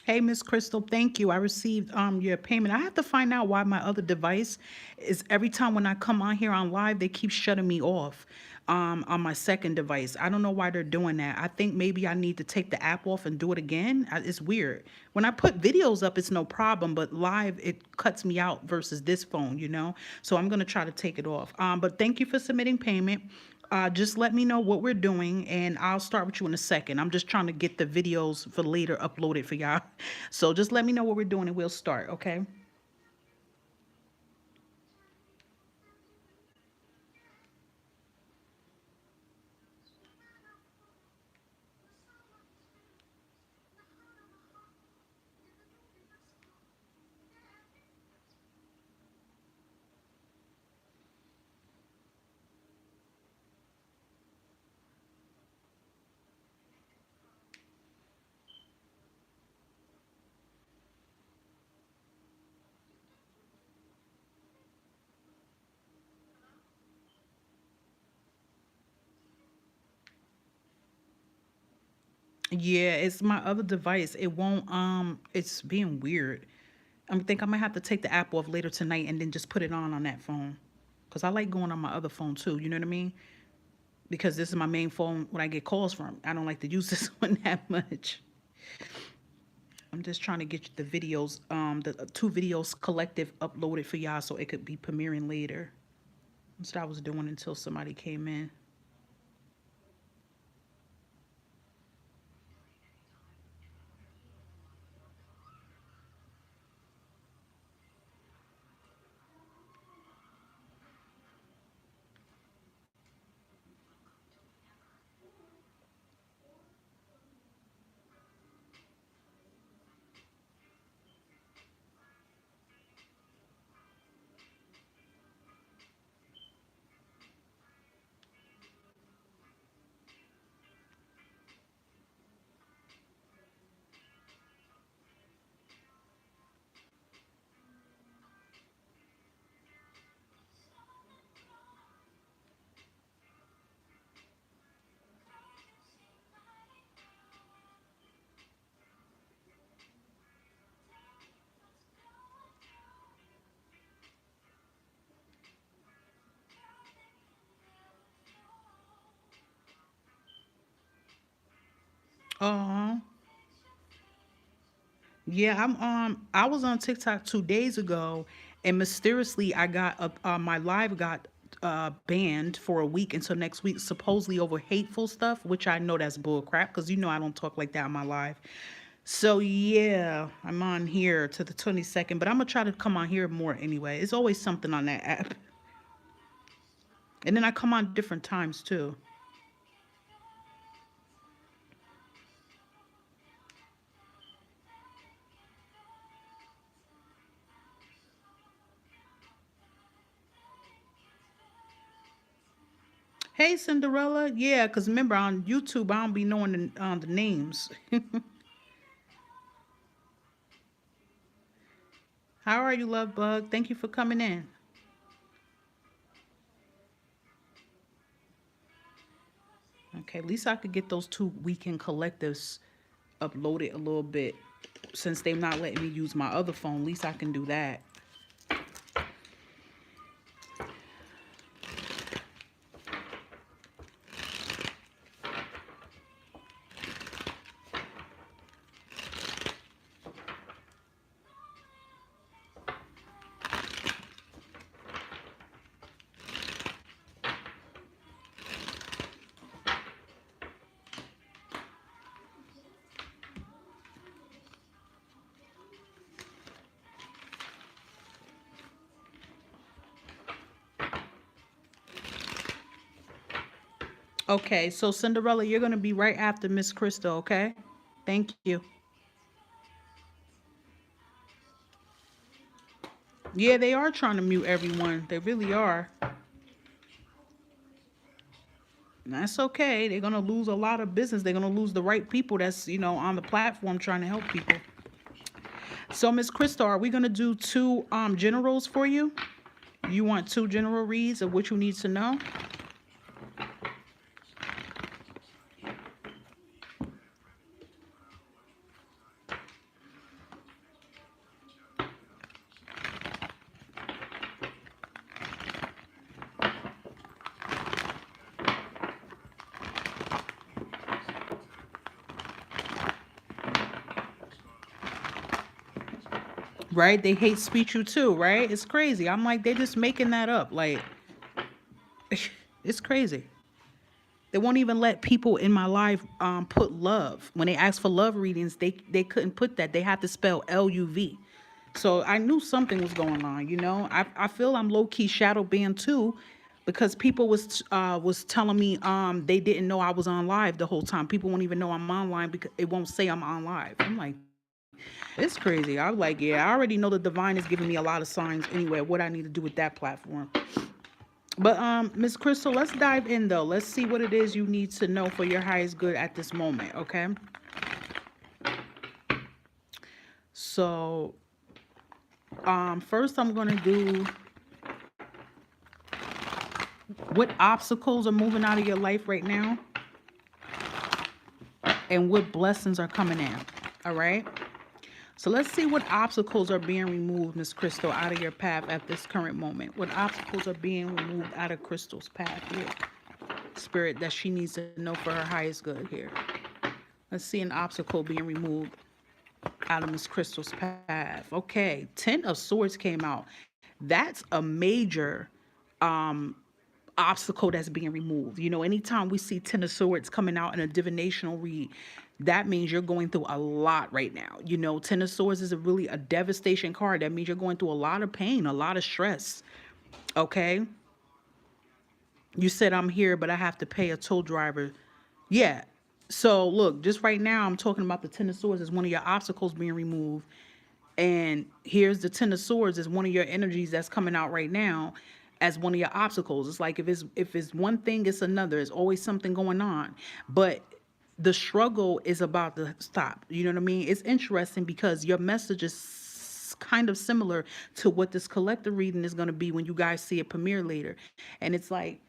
Hey, Miss Crystal, thank you. I received your payment. I have to find out why my other device is every time when I come on here on live, they keep shutting me off on my second device. I don't know why they're doing that. I think maybe I need to take the app off and do it again. It's weird. When I put videos up, it's no problem, but live it cuts me out versus this phone, you know. So I'm gonna try to take it off. But thank you for submitting payment. Just let me know what we're doing, and I'll start with you in a second. I'm just trying to get the videos for later uploaded for y'all. So just let me know what we're doing, and we'll start, okay? Yeah, it's my other device. It won't, it's being weird. I think I might have to take the app off later tonight and then just put it on that phone. Because I like going on my other phone too, you know what I mean? Because this is my main phone when I get calls from. I don't like to use this one that much. I'm just trying to get the videos, the two videos collective uploaded for y'all so it could be premiering later. That's what I was doing until somebody came in. Oh, yeah, I was on TikTok 2 days ago, and mysteriously I got my live got banned for a week until next week, supposedly over hateful stuff, which I know that's bull crap because you know I don't talk like that on my live. So yeah, I'm on here to the 22nd, but I'm gonna try to come on here more anyway. It's always something on that app, and then I come on different times too. Hey Cinderella, yeah, because remember on YouTube I don't be knowing the names. How are you, Love Bug? Thank you for coming in. Okay, at least I could get those two weekend collectives uploaded a little bit. Since they're not letting me use my other phone, at least I can do that. Okay, so Cinderella, you're gonna be right after Miss Crystal, okay? Thank you. Yeah, they are trying to mute everyone. They really are. And that's okay. They're gonna lose a lot of business. They're gonna lose the right people that's on the platform trying to help people. So Miss Crystal, are we gonna do two generals for you? You want two general reads of what you need to know? right? They hate speech you too, right? It's crazy. I'm like, they're just making that up. Like, it's crazy. They won't even let people in my life put love. When they ask for love readings, they couldn't put that. They had to spell LUV. So I knew something was going on. I feel I'm low key shadow banned too, because people was telling me they didn't know I was on live the whole time. People won't even know I'm online because it won't say I'm on live. I'm like, it's crazy. I was like, yeah, I already know the divine is giving me a lot of signs anyway. What I need to do with that platform. But Miss Crystal, let's dive in though. Let's see what it is you need to know for your highest good at this moment, okay? So, first I'm gonna do what obstacles are moving out of your life right now, and what blessings are coming in. All right. So let's see what obstacles are being removed, Miss Crystal, out of your path at this current moment. What obstacles are being removed out of Crystal's path here? Spirit, that she needs to know for her highest good here. Let's see an obstacle being removed out of Miss Crystal's path. Okay, Ten of Swords came out. That's a major obstacle that's being removed. Anytime we see Ten of Swords coming out in a divinational read, that means you're going through a lot right now. Ten of Swords is a devastation card. That means you're going through a lot of pain, a lot of stress. Okay? You said I'm here, but I have to pay a toll driver. Yeah. So look, just right now, I'm talking about the Ten of Swords as one of your obstacles being removed. And here's the Ten of Swords as one of your energies that's coming out right now as one of your obstacles. It's like if it's one thing, it's another. There's always something going on. But the struggle is about to stop. You know what I mean? It's interesting because your message is kind of similar to what this collective reading is going to be when you guys see it premiere later. And it's like,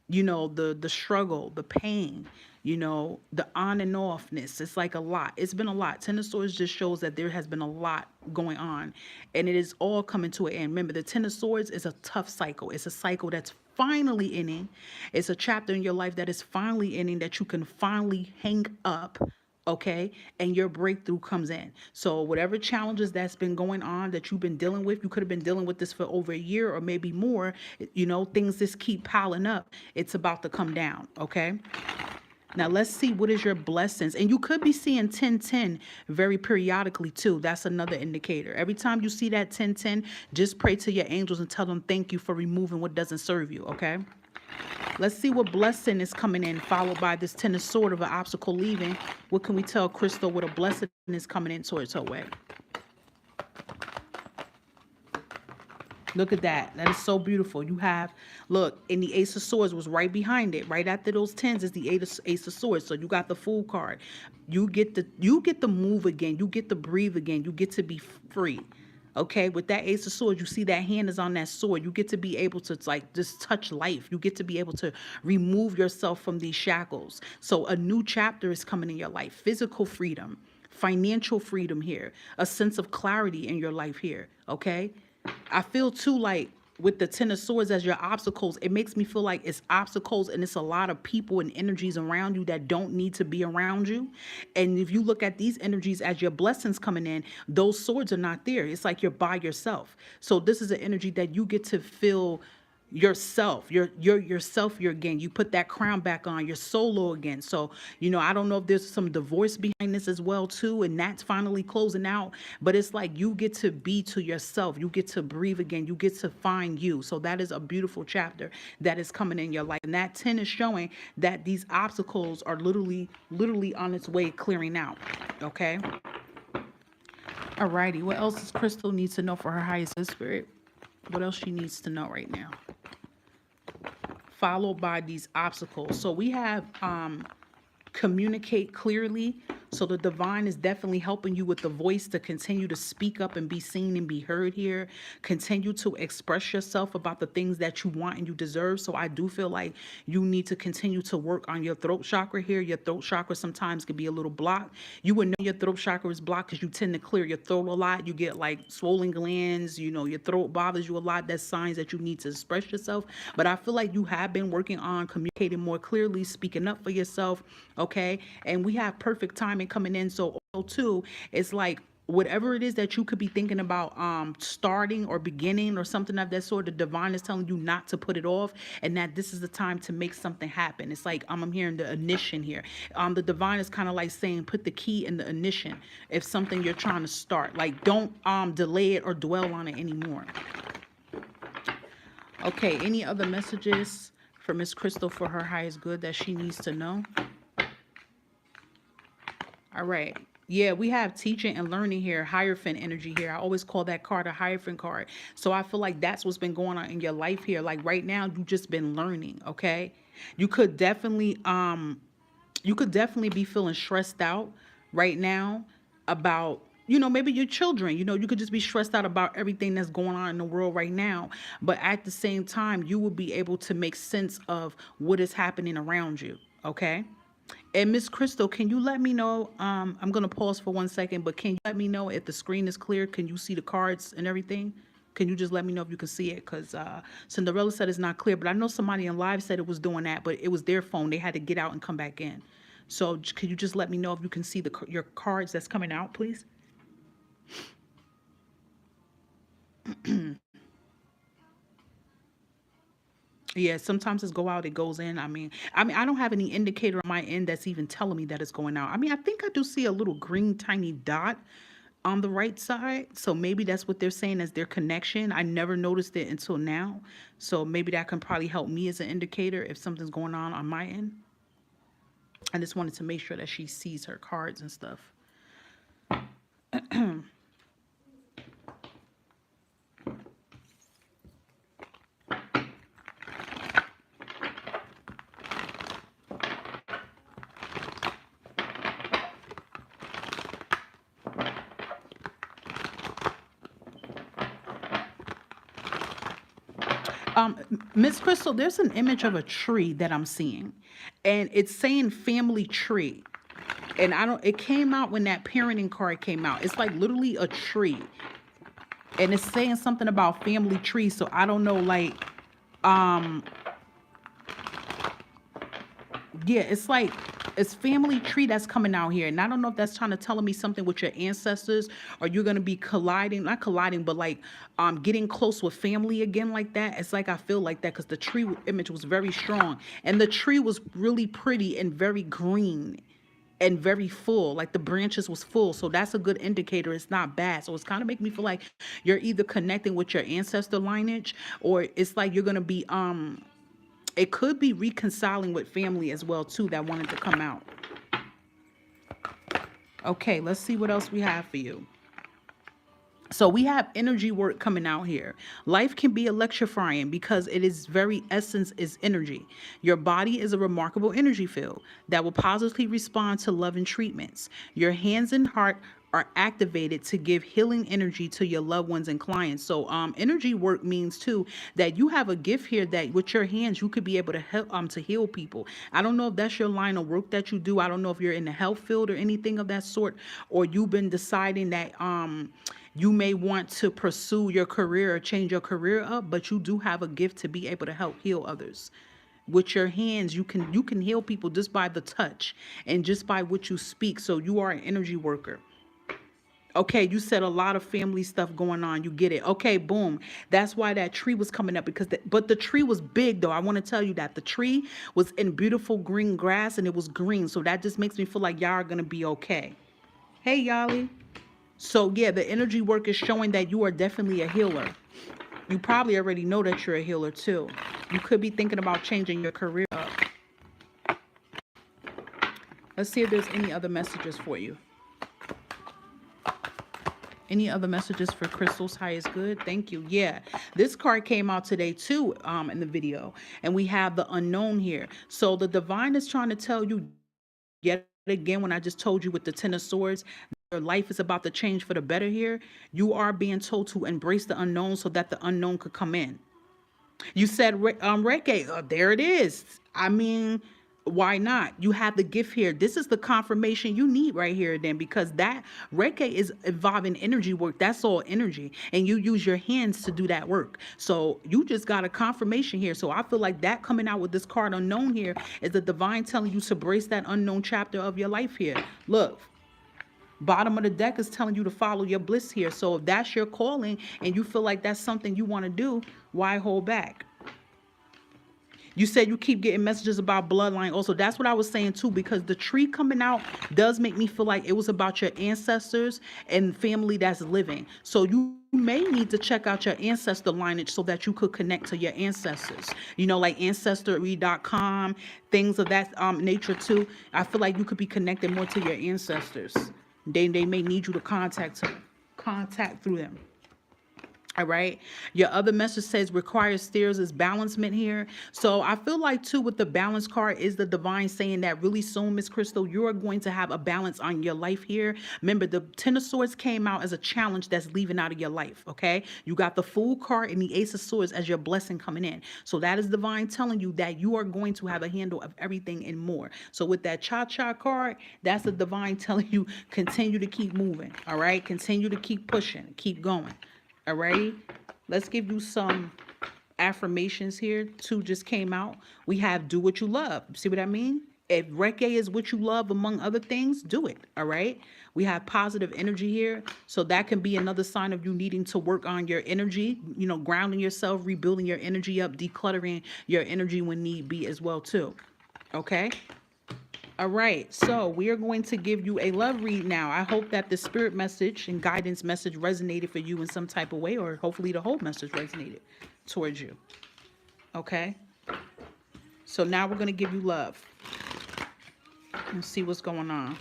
the struggle, the pain, the on and offness. It's like a lot. It's been a lot. Ten of Swords just shows that there has been a lot going on, and it is all coming to an end. Remember, the Ten of Swords is a tough cycle. It's a cycle that's finally ending. It's a chapter in your life that is finally ending, that you can finally hang up. Okay, and your breakthrough comes in. So whatever challenges that's been going on that you've been dealing with, you could have been dealing with this for over a year or maybe more. Things just keep piling up. It's about to come down. Okay. Now let's see what is your blessings. And you could be seeing 1010 very periodically too. That's another indicator. Every time you see that 1010, just pray to your angels and tell them thank you for removing what doesn't serve you. Okay. Let's see what blessing is coming in, followed by this Ten of Swords of an obstacle leaving. What can we tell Crystal what a blessing is coming in towards her way? Look at that. That is so beautiful. You have, look, and the Ace of Swords was right behind it. Right after those tens is the Ace of Swords. So you got the Fool card. You get to move again. You get to breathe again. You get to be free. Okay, with that Ace of Swords, you see that hand is on that sword. You get to be able to just touch life. You get to be able to remove yourself from these shackles. So a new chapter is coming in your life. Physical freedom, financial freedom here, a sense of clarity in your life here. Okay, I feel too like with the Ten of Swords as your obstacles, it makes me feel like it's obstacles and it's a lot of people and energies around you that don't need to be around you. And if you look at these energies as your blessings coming in, those swords are not there. It's like you're by yourself. So this is an energy that you get to feel yourself. You're yourself here again. You put that crown back on. You're solo again. So, I don't know if there's some divorce behind this as well too, and that's finally closing out. But it's like you get to be to yourself. You get to breathe again. You get to find you. So that is a beautiful chapter that is coming in your life. And that 10 is showing that these obstacles are literally on its way clearing out. Okay. Alrighty. What else does Crystal need to know for her highest spirit? What else she needs to know right now? Followed by these obstacles. So we have communicate clearly. So the divine is definitely helping you with the voice to continue to speak up and be seen and be heard here. Continue to express yourself about the things that you want and you deserve. So I do feel like you need to continue to work on your throat chakra here. Your throat chakra sometimes can be a little blocked. You would know your throat chakra is blocked because you tend to clear your throat a lot. You get like swollen glands, your throat bothers you a lot. That's signs that you need to express yourself. But I feel like you have been working on communicating more clearly, speaking up for yourself. Okay. And we have perfect timing coming in. So also too, it's like whatever it is that you could be thinking about starting or beginning or something of that sort, the divine is telling you not to put it off, and that this is the time to make something happen. It's like I'm hearing the ignition here. The divine is kind of like saying put the key in the ignition if something you're trying to start. Like, don't delay it or dwell on it anymore. Okay, any other messages for Miss Crystal for her highest good that she needs to know? All right. Yeah, we have teaching and learning here, Hierophant energy here. I always call that card a Hierophant card. So I feel like that's what's been going on in your life here. Like right now, you've just been learning, okay? You could definitely be feeling stressed out right now about, maybe your children. You could just be stressed out about everything that's going on in the world right now. But at the same time, you will be able to make sense of what is happening around you, okay? And Miss Crystal, can you let me know, I'm going to pause for 1 second, but can you let me know if the screen is clear? Can you see the cards and everything? Can you just let me know if you can see it? Because Cinderella said it's not clear, but I know somebody in live said it was doing that, but it was their phone. They had to get out and come back in. So could you just let me know if you can see your cards that's coming out, please? Yeah, sometimes it's go out, it goes in. I don't have any indicator on my end that's even telling me that it's going out. I think I do see a little green tiny dot on the right side. So maybe that's what they're saying as their connection. I never noticed it until now. So maybe that can probably help me as an indicator if something's going on my end. I just wanted to make sure that she sees her cards and stuff. Miss Crystal, there's an image of a tree that I'm seeing, and it's saying family tree. And it came out when that parenting card came out. It's like literally a tree. And it's saying something about family tree. So I don't know, like, yeah, it's family tree that's coming out here. And I don't know if that's trying to tell me something with your ancestors, or you're going to be not colliding, but like getting close with family again like that. It's like I feel like that because the tree image was very strong. And the tree was really pretty and very green and very full, like the branches was full. So that's a good indicator. It's not bad. So it's kind of making me feel like you're either connecting with your ancestor lineage, or it's like you're going to be, it could be reconciling with family as well too that wanted to come out. Okay, let's see what else we have for you. So we have energy work coming out here. Life can be electrifying because it is very essence is energy. Your body is a remarkable energy field that will positively respond to love and treatments. Your hands and heart are activated to give healing energy to your loved ones and clients. So energy work means too that you have a gift here that with your hands you could be able to help to heal people. I don't know if that's your line of work that you do. I don't know if you're in the health field or anything of that sort, or you've been deciding that you may want to pursue your career or change your career up, but you do have a gift to be able to help heal others. With your hands, you can heal people just by the touch and just by what you speak. So you are an energy worker. Okay, you said a lot of family stuff going on. You get it. Okay, boom. That's why that tree was coming up, because but the tree was big though. I want to tell you that the tree was in beautiful green grass and it was green. So that just makes me feel like y'all are going to be okay. Hey, Yali. So yeah, the energy work is showing that you are definitely a healer. You probably already know that you're a healer too. You could be thinking about changing your career up. Let's see if there's any other messages for you. Any other messages for Crystal's highest good? Thank you. Yeah, this card came out today too in the video, and we have the unknown here. So the divine is trying to tell you yet again, when I just told you with the Ten of Swords, your life is about to change for the better here. You are being told to embrace the unknown so that the unknown could come in. You said Reiki. There it is. Why not? You have the gift here. This is the confirmation you need right here then, because that Reiki is involving energy work. That's all energy. And you use your hands to do that work. So you just got a confirmation here. So I feel like that coming out with this card unknown here is the divine telling you to brace that unknown chapter of your life here. Look. Bottom of the deck is telling you to follow your bliss here. So if that's your calling and you feel like that's something you want to do, why hold back? You said you keep getting messages about bloodline. Also, that's what I was saying too, because the tree coming out does make me feel like it was about your ancestors and family that's living. So you may need to check out your ancestor lineage so that you could connect to your ancestors. You know, like ancestry.com, things of that nature too. I feel like you could be connected more to your ancestors. They may need you to contact through them. All right. Your other message says requires stairs is balancement here. So I feel like too with the balance card is the divine saying that really soon, Miss Crystal, you are going to have a balance on your life here. Remember, the Ten of Swords came out as a challenge that's leaving out of your life. Okay. You got the Fool card and the Ace of Swords as your blessing coming in. So that is divine telling you that you are going to have a handle of everything and more. So with that Cha-Cha card, that's the divine telling you continue to keep moving. All right. Continue to keep pushing, keep going. Alrighty, let's give you some affirmations here. Two just came out. We have do what you love. See what I mean? If Reiki is what you love, among other things, do it. All right. We have positive energy here. So that can be another sign of you needing to work on your energy, you know, grounding yourself, rebuilding your energy up, decluttering your energy when need be as well, too. Okay. All right, so we are going to give you a love read now. I hope that the spirit message and guidance message resonated for you in some type of way, or hopefully the whole message resonated towards you. Okay, so now we're going to give you love and see what's going on.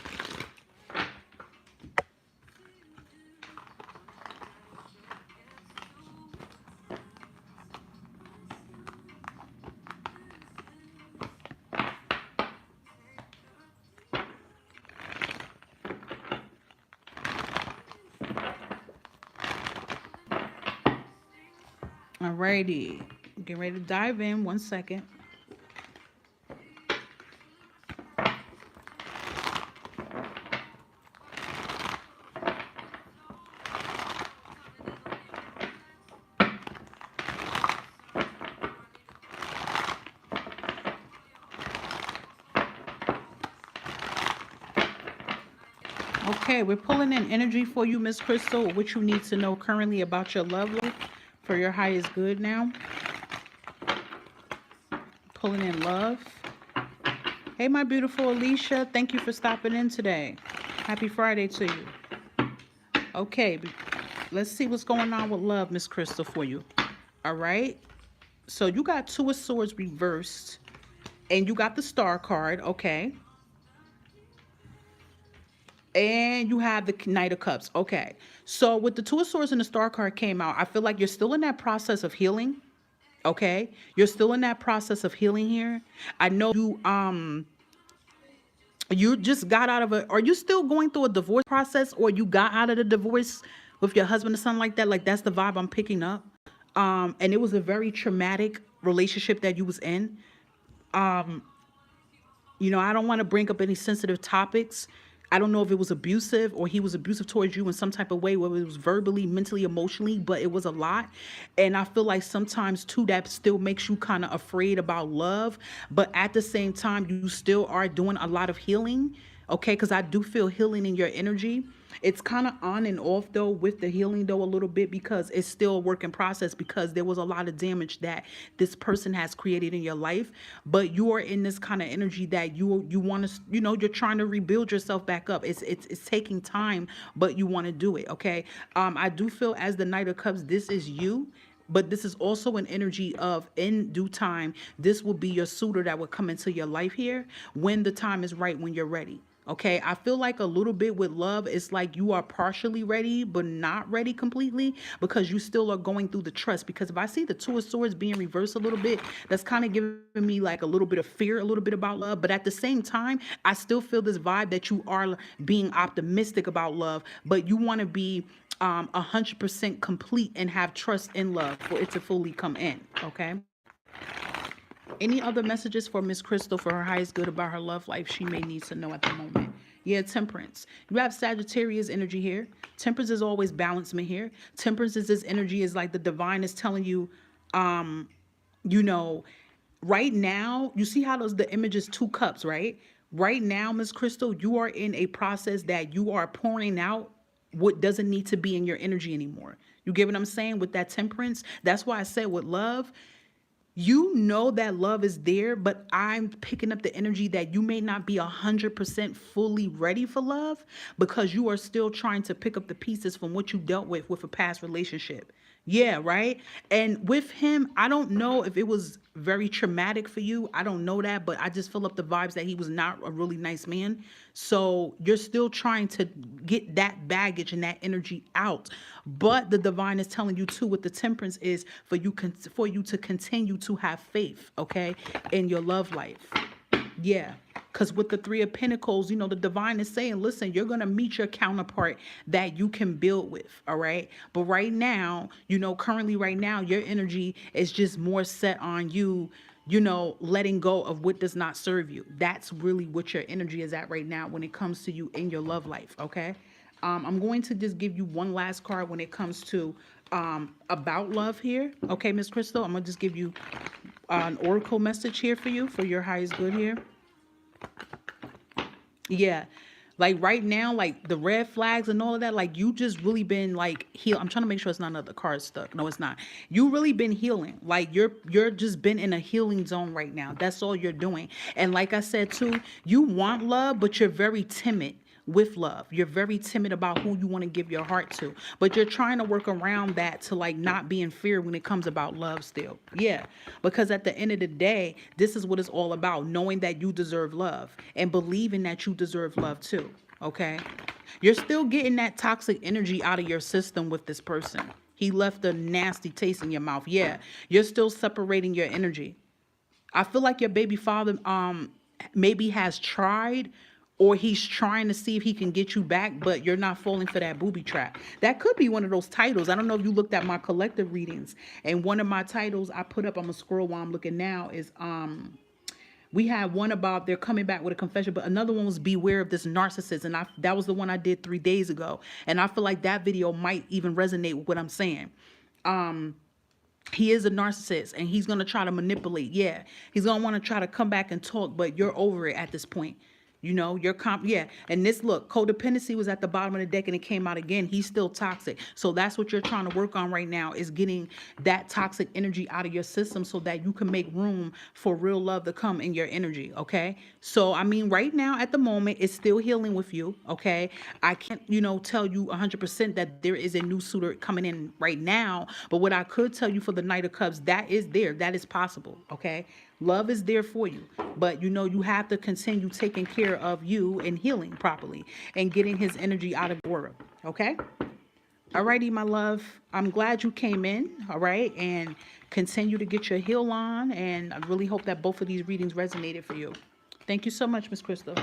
Alrighty, get ready to dive in. 1 second. Okay, we're pulling in energy for you, Miss Crystal, what you need to know currently about your love life for your highest good now. Pulling in love. Hey, my beautiful Alicia, thank you for stopping in today. Happy Friday to you. Okay, let's see what's going on with love, Miss Crystal, for you. All right, so you got Two of Swords reversed and you got the Star card. Okay, and you have the Knight of Cups. Okay, so with the Two of Swords and the Star card came out, I feel like you're still in that process of healing. Okay, you're still in that process of healing here. I know you just got out of a, are you still going through a divorce process, or you got out of the divorce with your husband or something like that? Like, that's the vibe I'm picking up. And it was a very traumatic relationship that you was in. You know, I don't want to bring up any sensitive topics. I don't know if it was abusive or he was abusive towards you in some type of way, whether it was verbally, mentally, emotionally, but it was a lot. And I feel like sometimes too, that still makes you kind of afraid about love. But at the same time, you still are doing a lot of healing. Okay, because I do feel healing in your energy. It's kind of on and off though with the healing though a little bit, because it's still a work in process, because there was a lot of damage that this person has created in your life. But you are in this kind of energy that you want to, you know, you're trying to rebuild yourself back up. It's taking time, but you want to do it. Okay. I do feel as the Knight of Cups, this is you. But this is also an energy of, in due time, this will be your suitor that will come into your life here when the time is right, when you're ready. Okay, I feel like a little bit with love, it's like you are partially ready, but not ready completely, because you still are going through the trust. Because if I see the Two of Swords being reversed a little bit, that's kind of giving me like a little bit of fear, a little bit about love. But at the same time, I still feel this vibe that you are being optimistic about love, but you want to be 100% complete and have trust in love for it to fully come in. Okay. Any other messages for Miss Crystal for her highest good about her love life she may need to know at the moment? Yeah, Temperance. You have Sagittarius energy here. Temperance is always balancement here. Temperance is this energy, is like the divine is telling you, you know, right now, you see how the image is two cups, right? Right now, Miss Crystal, you are in a process that you are pouring out what doesn't need to be in your energy anymore. You get what I'm saying with that temperance? That's why I said with love, you know that love is there, but I'm picking up the energy that you may not be 100% fully ready for love because you are still trying to pick up the pieces from what you dealt with a past relationship. Yeah, right. And with him, I don't know if it was very traumatic for you. I don't know that, but I just feel up the vibes that he was not a really nice man. So you're still trying to get that baggage and that energy out. But the divine is telling you too, with the temperance is for you to continue to have faith, okay, in your love life. Yeah. Because with the Three of Pentacles, the divine is saying, listen, you're going to meet your counterpart that you can build with. All right. But right now, currently right now, your energy is just more set on you, letting go of what does not serve you. That's really what your energy is at right now when it comes to you in your love life. Okay. I'm going to just give you one last card when it comes to about love here. Okay, Miss Crystal, I'm going to just give you an oracle message here for you for your highest good here. Yeah. Like right now, like the red flags and all of that, like you just really been like heal. I'm trying to make sure it's not another card stuck. No, it's not. You really been healing. Like you're just been in a healing zone right now. That's all you're doing. And like I said too, you want love, but you're very timid with love. You're very timid about who you want to give your heart to, but you're trying to work around that to like not be in fear when it comes about love still. Yeah, because at the end of the day, this is what it's all about, knowing that you deserve love and believing that you deserve love too. Okay, you're still getting that toxic energy out of your system with this person. He left a nasty taste in your mouth. Yeah, you're still separating your energy. I feel like your baby father maybe has tried, or he's trying to see if he can get you back, but you're not falling for that booby trap. That could be one of those titles. I don't know if you looked at my collective readings, and one of my titles I put up, I'm gonna scroll while I'm looking now, is we had one about they're coming back with a confession, but another one was beware of this narcissist, and that was the one I did 3 days ago, and I feel like that video might even resonate with what I'm saying. He is a narcissist and he's going to try to manipulate. Yeah. He's going to want to try to come back and talk, but you're over it at this point. Yeah. And this, look, codependency was at the bottom of the deck and it came out again. He's still toxic. So that's what you're trying to work on right now, is getting that toxic energy out of your system so that you can make room for real love to come in your energy. Okay. So, I mean, right now at the moment, it's still healing with you. Okay. I can't, tell you 100% that there is a new suitor coming in right now. But what I could tell you for the Knight of Cups, that is there. That is possible. Okay. Love is there for you, but you have to continue taking care of you and healing properly and getting his energy out of the aura. Okay. Alrighty, my love. I'm glad you came in. All right. And continue to get your heal on. And I really hope that both of these readings resonated for you. Thank you so much, Miss Crystal.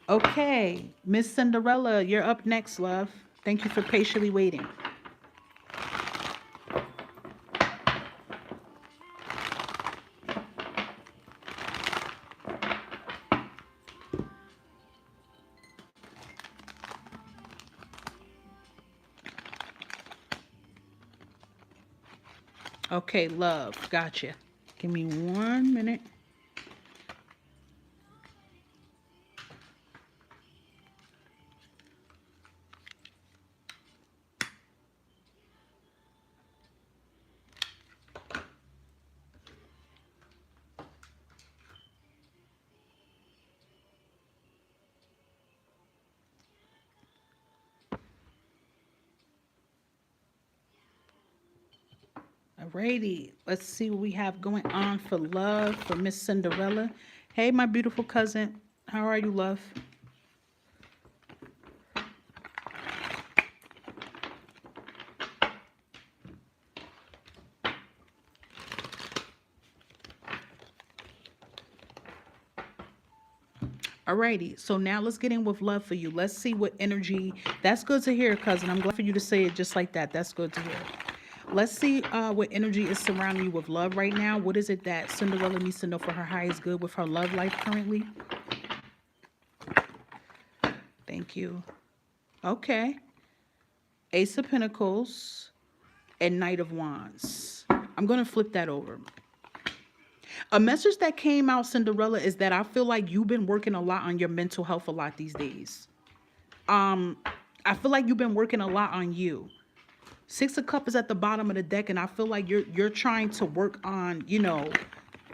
Okay. Miss Cinderella, you're up next, love. Thank you for patiently waiting. Okay, love. Gotcha. Give me 1 minute. Alrighty, let's see what we have going on for love for Miss Cinderella. Hey, my beautiful cousin. How are you, love? Alrighty, so now let's get in with love for you. Let's see what energy. That's good to hear, cousin. I'm glad for you to say it just like that. That's good to hear. Let's see what energy is surrounding you with love right now. What is it that Cinderella needs to know for her highest good with her love life currently? Thank you. Okay. Ace of Pentacles and Knight of Wands. I'm going to flip that over. A message that came out, Cinderella, is that I feel like you've been working a lot on your mental health a lot these days. Um, I feel like you've been working a lot on you. Six of Cups is at the bottom of the deck, and I feel like you're trying to work on,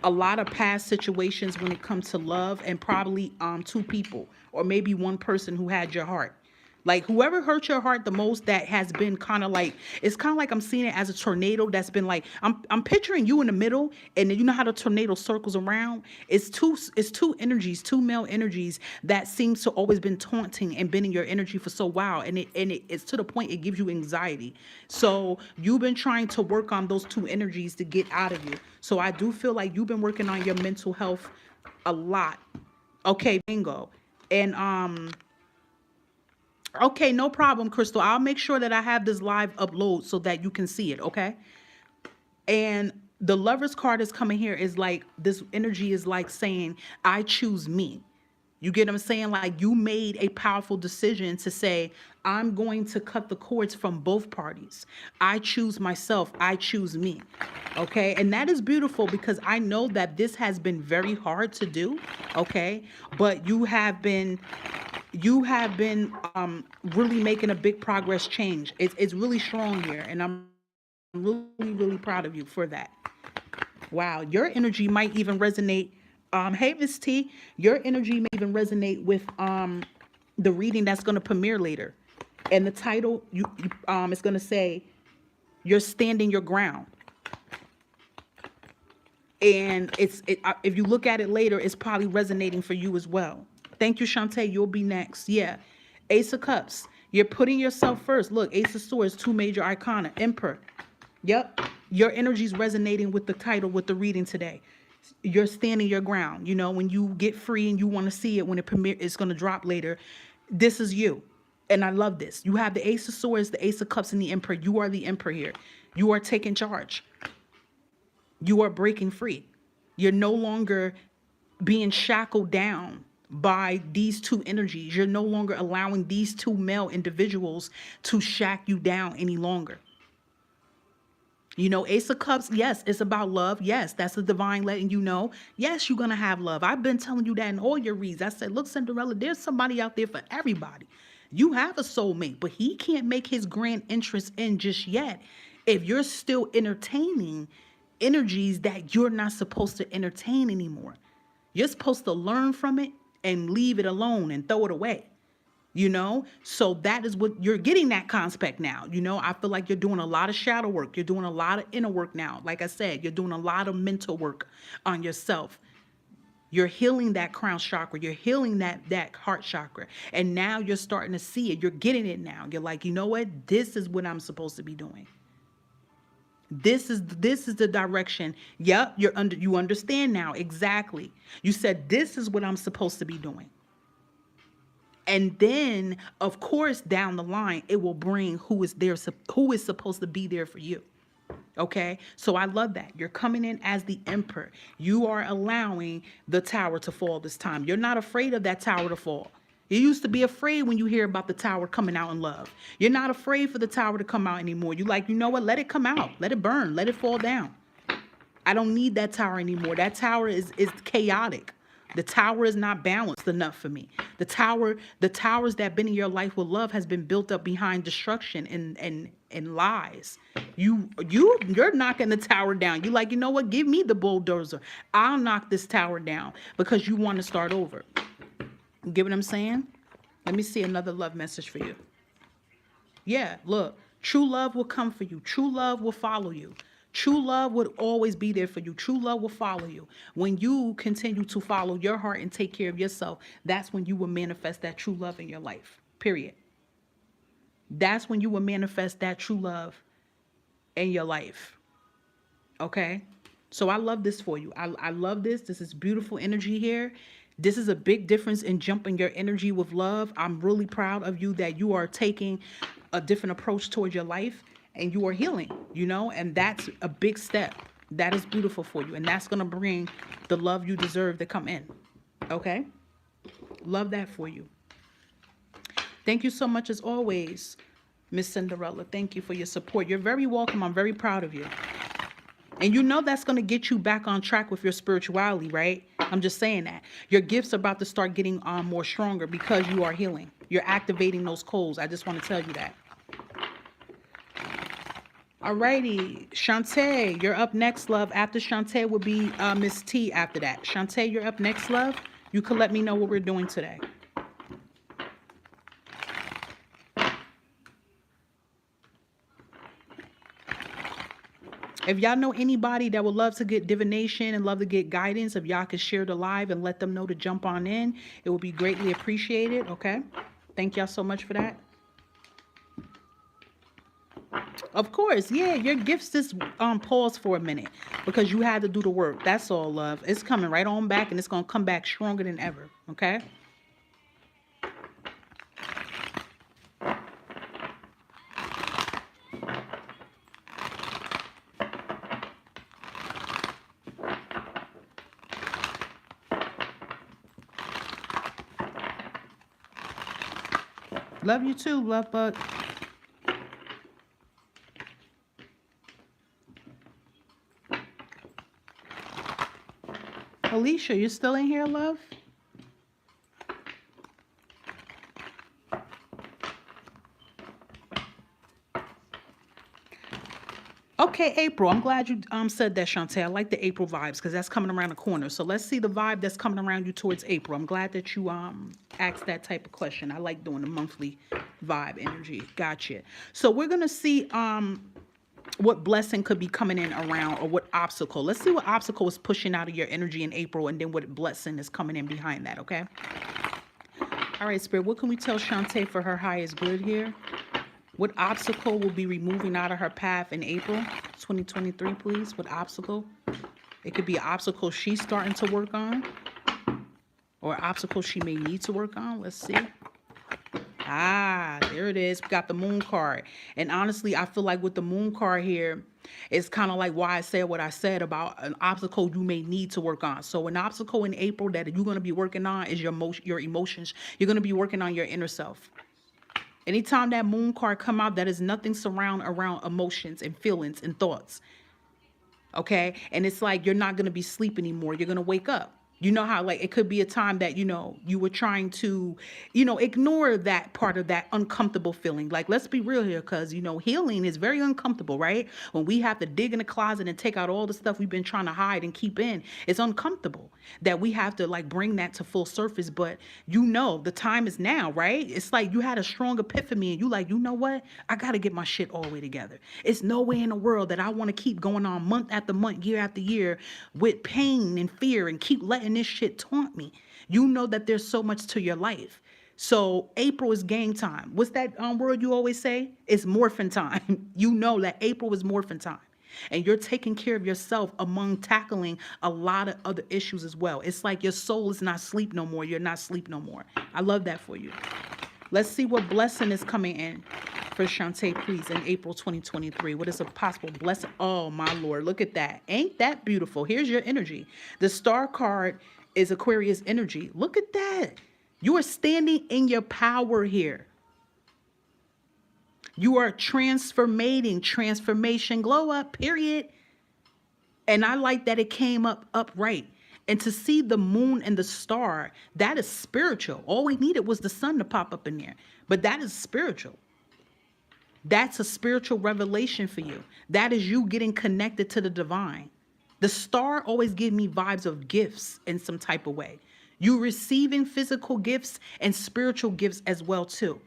a lot of past situations when it comes to love, and probably two people or maybe one person who had your heart. Like whoever hurt your heart the most, that has been kind of like, it's kind of like I'm seeing it as a tornado that's been like, I'm picturing you in the middle, and then you know how the tornado circles around. It's two energies, two male energies that seems to always been taunting and been in your energy for so while, and it's to the point it gives you anxiety. So you've been trying to work on those two energies to get out of you. So I do feel like you've been working on your mental health a lot. Okay, bingo. And okay, no problem, Crystal. I'll make sure that I have this live upload so that you can see it, okay? And the Lover's card is coming here is like, this energy is like saying, I choose me. You get what I'm saying? Like you made a powerful decision to say, I'm going to cut the cords from both parties. I choose myself. I choose me. Okay. And that is beautiful because I know that this has been very hard to do. Okay. But you have been really making a big progress change. It's really strong here. And I'm really, really proud of you for that. Wow, your energy might even resonate. Hey, Miss T, your energy may even resonate with the reading that's going to premiere later, and the title is going to say, "You're standing your ground." And if you look at it later, it's probably resonating for you as well. Thank you, Shantae. You'll be next. Yeah, Ace of Cups. You're putting yourself first. Look, Ace of Swords, two major arcana, Emperor. Yep. Your energy is resonating with the title, with the reading today. You're standing your ground. You know, when you get free and you want to see it when it premiere, it's going to drop later. This is you. And I love this. You have the Ace of Swords, the Ace of Cups, and the Emperor. You are the Emperor here. You are taking charge. You are breaking free. You're no longer being shackled down by these two energies. You're no longer allowing these two male individuals to shack you down any longer. You know, Ace of Cups, yes, it's about love. Yes, that's the divine letting you know. Yes, you're going to have love. I've been telling you that in all your reads. I said, look, Cinderella, there's somebody out there for everybody. You have a soulmate, but he can't make his grand entrance in just yet if you're still entertaining energies that you're not supposed to entertain anymore. You're supposed to learn from it and leave it alone and throw it away. You know, so that is what you're getting, that conspect now. You know, I feel like you're doing a lot of shadow work. You're doing a lot of inner work now. Like I said, you're doing a lot of mental work on yourself. You're healing that crown chakra. You're healing that heart chakra. And now you're starting to see it. You're getting it now. You're like, you know what? This is what I'm supposed to be doing. This is the direction. Yep, you understand now. Exactly. You said, this is what I'm supposed to be doing. And then, of course, down the line, it will bring who is there, who is supposed to be there for you. Okay, so I love that. You're coming in as the Emperor. You are allowing the tower to fall this time. You're not afraid of that tower to fall. You used to be afraid when you hear about the tower coming out in love. You're not afraid for the tower to come out anymore. You like, you know what? Let it come out. Let it burn. Let it fall down. I don't need that tower anymore. That tower is chaotic. The tower is not balanced enough for me. The towers that have been in your life with love has been built up behind destruction and lies. You're knocking the tower down. You're like, you know what? Give me the bulldozer. I'll knock this tower down because you want to start over. You get what I'm saying? Let me see another love message for you. Yeah, look, true love will come for you. True love will follow you. True love would always be there for you. True love will follow you. When you continue to follow your heart and take care of yourself, that's when you will manifest that true love in your life, period. That's when you will manifest that true love in your life, okay? So I love this for you. I love this. This is beautiful energy here. This is a big difference in jumping your energy with love. I'm really proud of you that you are taking a different approach towards your life. And you are healing, you know, and that's a big step. That is beautiful for you. And that's going to bring the love you deserve to come in. Okay. Love that for you. Thank you so much as always, Miss Cinderella. Thank you for your support. You're very welcome. I'm very proud of you. And you know that's going to get you back on track with your spirituality, right? I'm just saying that. Your gifts are about to start getting more stronger because you are healing. You're activating those codes. I just want to tell you that. Alrighty, Shantae, you're up next, love. After Shantae will be Miss T after that. Shantae, you're up next, love. You can let me know what we're doing today. If y'all know anybody that would love to get divination and love to get guidance, if y'all could share the live and let them know to jump on in, it would be greatly appreciated, okay? Thank y'all so much for that. Of course, yeah, your gifts just pause for a minute because you had to do the work. That's all, love. It's coming right on back, and it's going to come back stronger than ever, okay? Love you too, love bug. Alicia, you still in here, love? Okay, April. I'm glad you said that, Shantae. I like the April vibes because that's coming around the corner. So let's see the vibe that's coming around you towards April. I'm glad that you asked that type of question. I like doing the monthly vibe energy. Gotcha. So we're gonna see what blessing could be coming in around, or what obstacle. Let's see what obstacle is pushing out of your energy in April, and then what blessing is coming in behind that, okay? All right, Spirit, what can we tell Shantae for her highest good here? What obstacle will be removing out of her path in April 2023, please? What obstacle? It could be an obstacle she's starting to work on, or an obstacle she may need to work on. Let's see. Ah, there it is. We got the moon card. And honestly, I feel like with the moon card here, it's kind of like why I said what I said about an obstacle you may need to work on. So an obstacle in April that you're going to be working on is your emotions. You're going to be working on your inner self. Anytime that moon card come out, that is nothing around emotions and feelings and thoughts. Okay? And it's like you're not going to be asleep anymore. You're going to wake up. You know how, like, it could be a time that, you were trying to, ignore that part of that uncomfortable feeling. Like, let's be real here, because, healing is very uncomfortable, right? When we have to dig in the closet and take out all the stuff we've been trying to hide and keep in, it's uncomfortable that we have to, like, bring that to full surface. But, the time is now, right? It's like you had a strong epiphany and you like, you know what? I got to get my shit all the way together. It's no way in the world that I want to keep going on month after month, year after year with pain and fear and keep letting this shit taunt me. You know that there's so much to your life. So April is game time. What's that word you always say? It's morphin' time. You know that April is morphin' time. And you're taking care of yourself among tackling a lot of other issues as well. It's like your soul is not asleep no more. You're not asleep no more. I love that for you. Let's see what blessing is coming in for Shantae, please, in April 2023. What is a possible blessing? Oh, my Lord, look at that. Ain't that beautiful? Here's your energy. The star card is Aquarius energy. Look at that. You are standing in your power here. You are transformation, glow up, period. And I like that it came up upright. And to see the moon and the star, that is spiritual. All we needed was the sun to pop up in there. But that is spiritual. That's a spiritual revelation for you. That is you getting connected to the divine. The star always gives me vibes of gifts in some type of way. You receiving physical gifts and spiritual gifts as well too.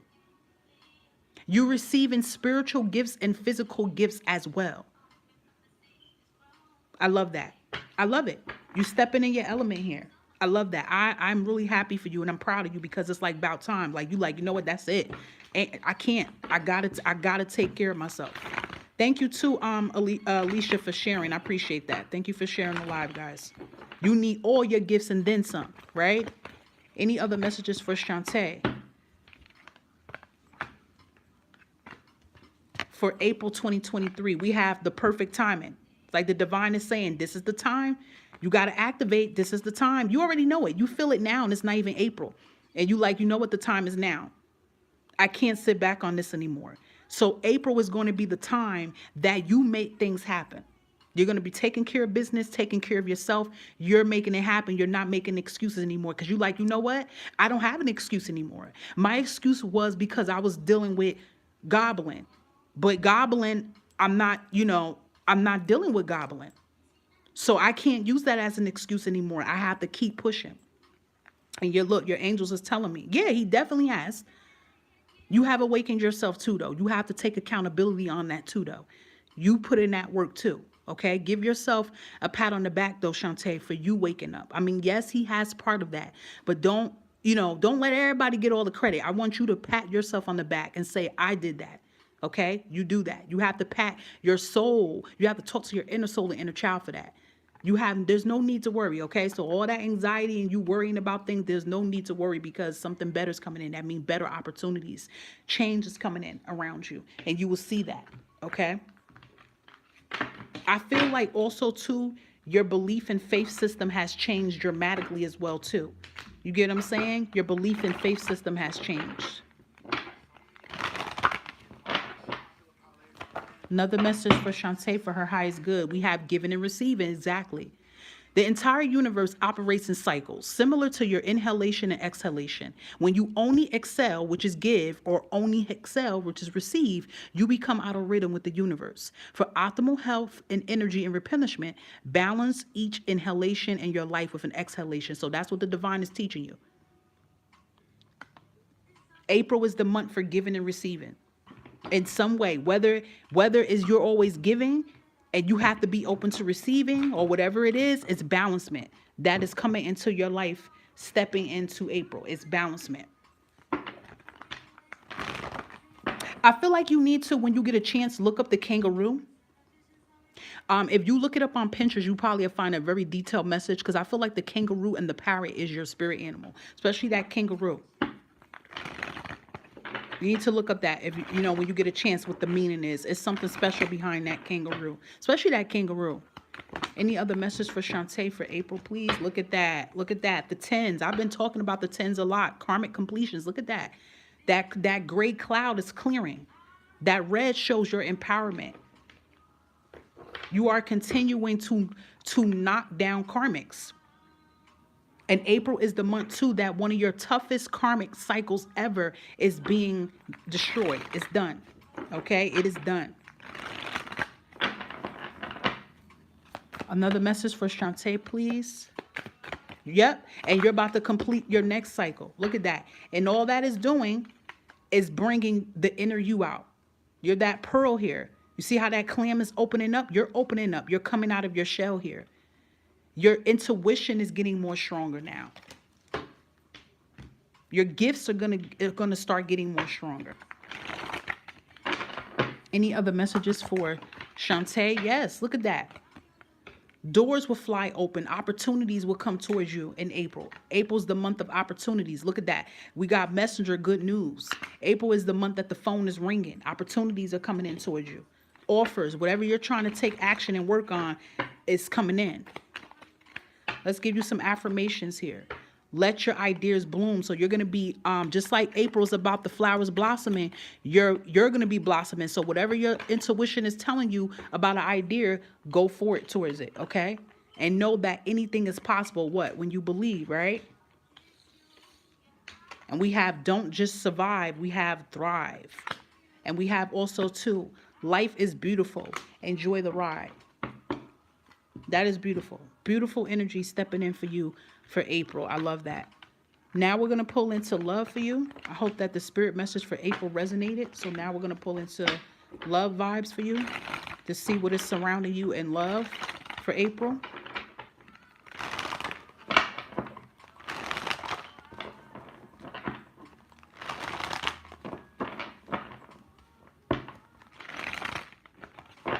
You receiving spiritual gifts and physical gifts as well. I love that. I love it. You stepping in your element here. I love that. I'm really happy for you, and I'm proud of you, because it's like about time. Like, you know what? That's it. And I can't. I gotta take care of myself. Thank you to Alicia for sharing. I appreciate that. Thank you for sharing the live, guys. You need all your gifts and then some, right? Any other messages for Shantae? For April 2023, we have the perfect timing. Like the divine is saying, this is the time. You got to activate. This is the time. You already know it. You feel it now, and it's not even April. And you like, you know what? The time is now. I can't sit back on this anymore. So April is going to be the time that you make things happen. You're going to be taking care of business, taking care of yourself. You're making it happen. You're not making excuses anymore because you like, you know what? I don't have an excuse anymore. My excuse was because I was dealing with Goblin. But Goblin, I'm not, I'm not dealing with Goblin. So I can't use that as an excuse anymore. I have to keep pushing. And your angels is telling me, yeah, he definitely has. You have awakened yourself too, though. You have to take accountability on that too, though. You put in that work too. Okay, give yourself a pat on the back, though, Shantae, for you waking up. I mean, yes, he has part of that, but don't let everybody get all the credit. I want you to pat yourself on the back and say, I did that. Okay, you do that. You have to pat your soul. You have to talk to your inner soul and inner child for that. There's no need to worry, okay? So all that anxiety and you worrying about things, there's no need to worry because something better is coming in. That means better opportunities. Change is coming in around you, and you will see that, okay? I feel like also, too, your belief and faith system has changed dramatically as well, too. You get what I'm saying? Your belief and faith system has changed. Another message for Shantae for her highest good. We have giving and receiving, exactly. The entire universe operates in cycles, similar to your inhalation and exhalation. When you only exhale, which is give, or only exhale, which is receive, you become out of rhythm with the universe. For optimal health and energy and replenishment, balance each inhalation in your life with an exhalation. So that's what the divine is teaching you. April is the month for giving and receiving. In some way, whether is you're always giving and you have to be open to receiving or whatever it is, it's balancement that is coming into your life, stepping into April. It's balancement. I feel like you need to, when you get a chance, look up the kangaroo. If you look it up on Pinterest, you probably find a very detailed message because I feel like the kangaroo and the parrot is your spirit animal, especially that kangaroo. You need to look up that if when you get a chance, what the meaning is. It's something special behind that kangaroo, especially that kangaroo. Any other message for Shantae for April, please? Look at that. Look at that. The tens. I've been talking about the tens a lot. Karmic completions. Look at that. That gray cloud is clearing. That red shows your empowerment. You are continuing to knock down karmics. And April is the month, too, that one of your toughest karmic cycles ever is being destroyed. It's done. Okay? It is done. Another message for Shantae, please. Yep. And you're about to complete your next cycle. Look at that. And all that is doing is bringing the inner you out. You're that pearl here. You see how that clam is opening up? You're opening up. You're coming out of your shell here. Your intuition is getting more stronger now. Your gifts are gonna start getting more stronger. Any other messages for Shantae? Yes, look at that. Doors will fly open. Opportunities will come towards you in April. April's the month of opportunities. Look at that. We got messenger good news. April is the month that the phone is ringing. Opportunities are coming in towards you. Offers, whatever you're trying to take action and work on, is coming in. Let's give you some affirmations here. Let your ideas bloom. So you're going to be, just like April's about the flowers blossoming, you're going to be blossoming. So whatever your intuition is telling you about an idea, go for it towards it, okay? And know that anything is possible, when you believe, right? And we have don't just survive, we have thrive. And we have also, too, life is beautiful. Enjoy the ride. That is beautiful. Beautiful energy stepping in for you for April. I love that. Now we're going to pull into love for you. I hope that the spirit message for April resonated. So now we're going to pull into love vibes for you to see what is surrounding you in love for April.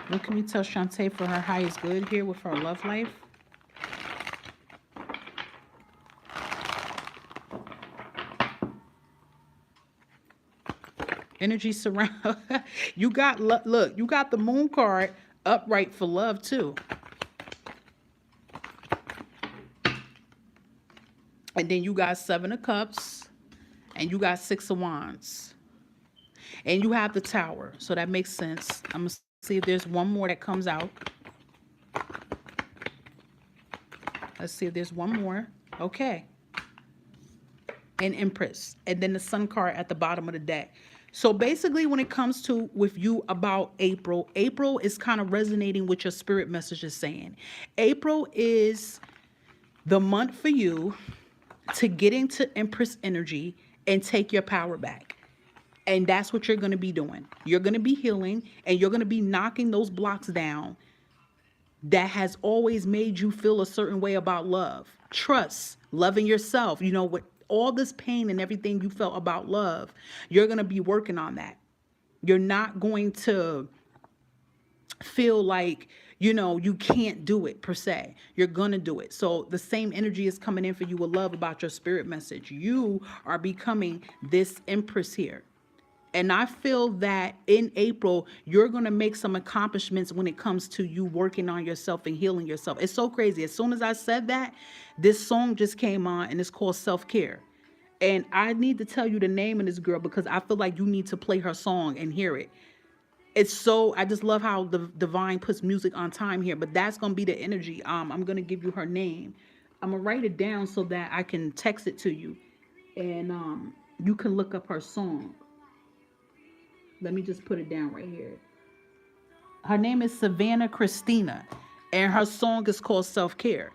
What can we tell Shantae for her highest good here with her love life? Energy surround. You got, look, you got the moon card upright for love too. And then you got 7 of Cups and you got 6 of Wands. And you have the Tower. So that makes sense. I'm going to see if there's one more that comes out. Let's see if there's one more. Okay. And Empress. And then the Sun card at the bottom of the deck. So basically, when it comes to with you about April, April is kind of resonating with your spirit messages saying. April is the month for you to get into Empress energy and take your power back. And that's what you're going to be doing. You're going to be healing and you're going to be knocking those blocks down that has always made you feel a certain way about love, trust, loving yourself. You know, with all this pain and everything you felt about love, you're going to be working on that. You're not going to feel like, you know, you can't do it per se. You're going to do it. So the same energy is coming in for you with love about your spirit message. You are becoming this Empress here. And I feel that in April, you're going to make some accomplishments when it comes to you working on yourself and healing yourself. It's so crazy. As soon as I said that, this song just came on and it's called Self-Care. And I need to tell you the name of this girl because I feel like you need to play her song and hear it. It's so, I just love how the divine puts music on time here, but that's going to be the energy. I'm going to give you her name. I'm going to write it down so that I can text it to you and you can look up her song. Let me just put it down right here. Her name is Savannah Christina, and her song is called Self-Care.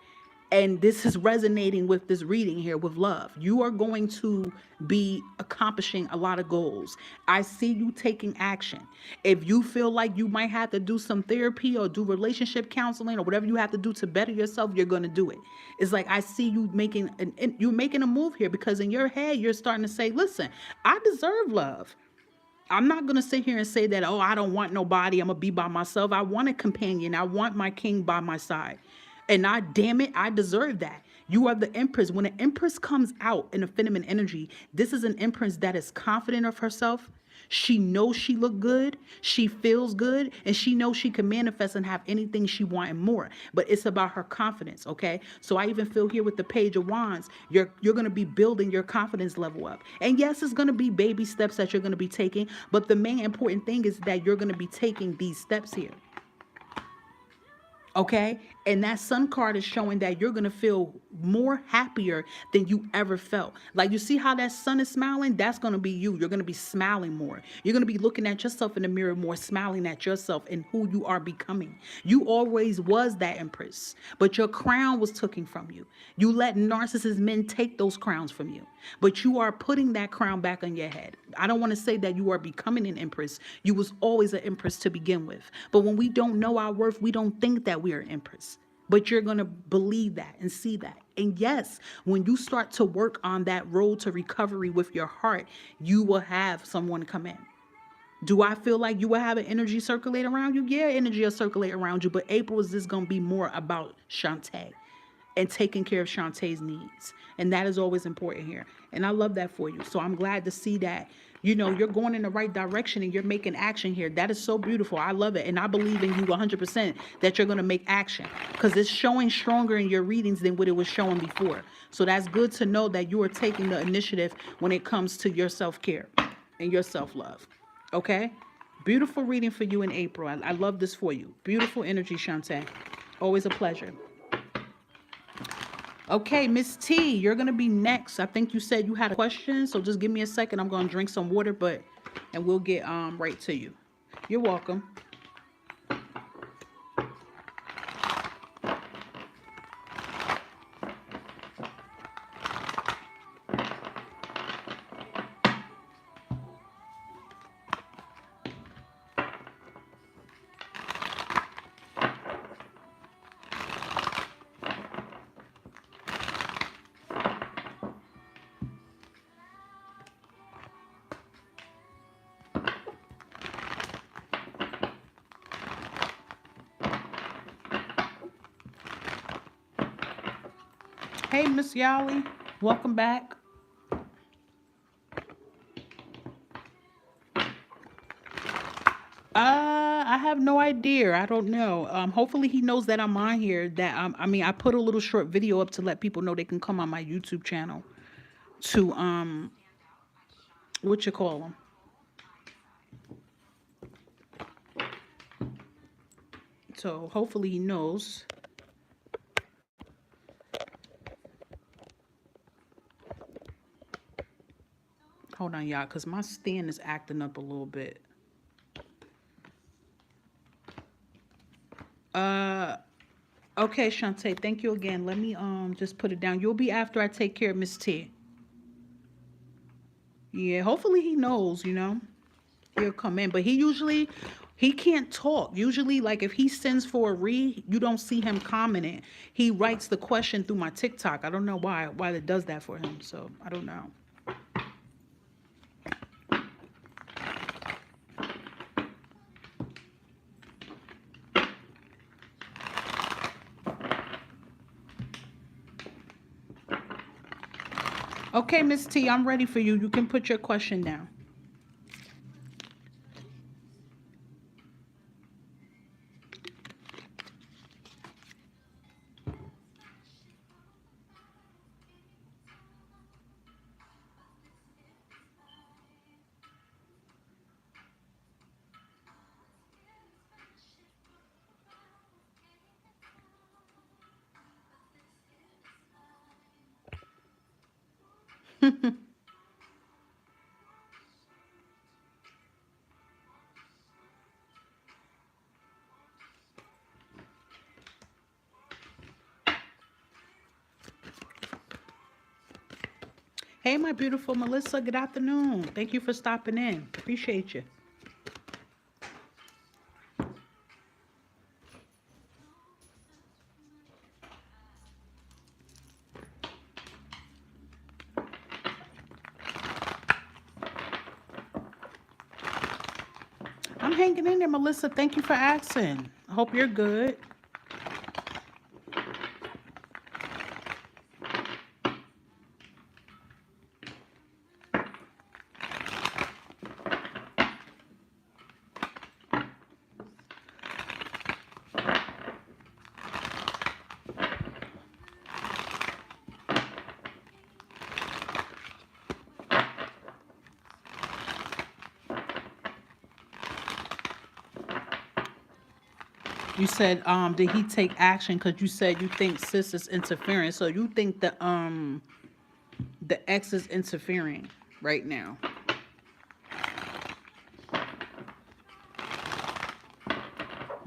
And this is resonating with this reading here with love. You are going to be accomplishing a lot of goals. I see you taking action. If you feel like you might have to do some therapy or do relationship counseling or whatever you have to do to better yourself, you're going to do it. It's like I see you making a move here because in your head, you're starting to say, listen, I deserve love. I'm not going to sit here and say that, oh, I don't want nobody. I'm going to be by myself. I want a companion. I want my king by my side. And damn it, I deserve that. You are the Empress. When an Empress comes out in a feminine energy, this is an Empress that is confident of herself. She knows she look good. She feels good. And she knows she can manifest and have anything she wants and more. But it's about her confidence, okay? So I even feel here with the Page of Wands, you're going to be building your confidence level up. And yes, it's going to be baby steps that you're going to be taking. But the main important thing is that you're going to be taking these steps here. Okay. And that Sun card is showing that you're going to feel more happier than you ever felt. Like you see how that sun is smiling? That's going to be you. You're going to be smiling more. You're going to be looking at yourself in the mirror more, smiling at yourself and who you are becoming. You always was that Empress, but your crown was taken from you. You let narcissist men take those crowns from you, but you are putting that crown back on your head. I don't want to say that you are becoming an Empress. You was always an Empress to begin with. But when we don't know our worth, we don't think that we are an Empress. But you're going to believe that and see that. And yes, when you start to work on that road to recovery with your heart, you will have someone come in. Do I feel like you will have an energy circulate around you? Yeah, energy will circulate around you. But April is just going to be more about Shantae and taking care of Shantae's needs. And that is always important here. And I love that for you. So I'm glad to see that, you know, you're going in the right direction and you're making action here. That is so beautiful. I love it. And I believe in you 100% that you're going to make action because it's showing stronger in your readings than what it was showing before. So that's good to know that you are taking the initiative when it comes to your self-care and your self-love. Okay? Beautiful reading for you in April. I love this for you. Beautiful energy, Shantae. Always a pleasure. Okay, Miss T, you're going to be next. I think you said you had a question, so just give me a second. I'm going to drink some water, and we'll get right to you. You're welcome. Hey, Miss Yali, welcome back. I have no idea. I don't know. Hopefully he knows that I'm on here. That I mean, I put a little short video up to let people know they can come on my YouTube channel to what you call them. So hopefully he knows. Hold on, y'all, because my stand is acting up a little bit. Uh, okay, Shantae, thank you again. Let me just put it down. You'll be after I take care of Miss T. Yeah, hopefully he knows, he'll come in. But he can't talk. Usually, like if he sends for a read, you don't see him commenting. He writes the question through my TikTok. I don't know why it does that for him. So I don't know. Okay, Miss T, I'm ready for you. You can put your question down. Hey, my beautiful Melissa. Good afternoon. Thank you for stopping in. Appreciate you. I'm hanging in there, Melissa. Thank you for asking. I hope you're good. You said, did he take action? Because you said you think sis is interfering. So you think the ex is interfering right now.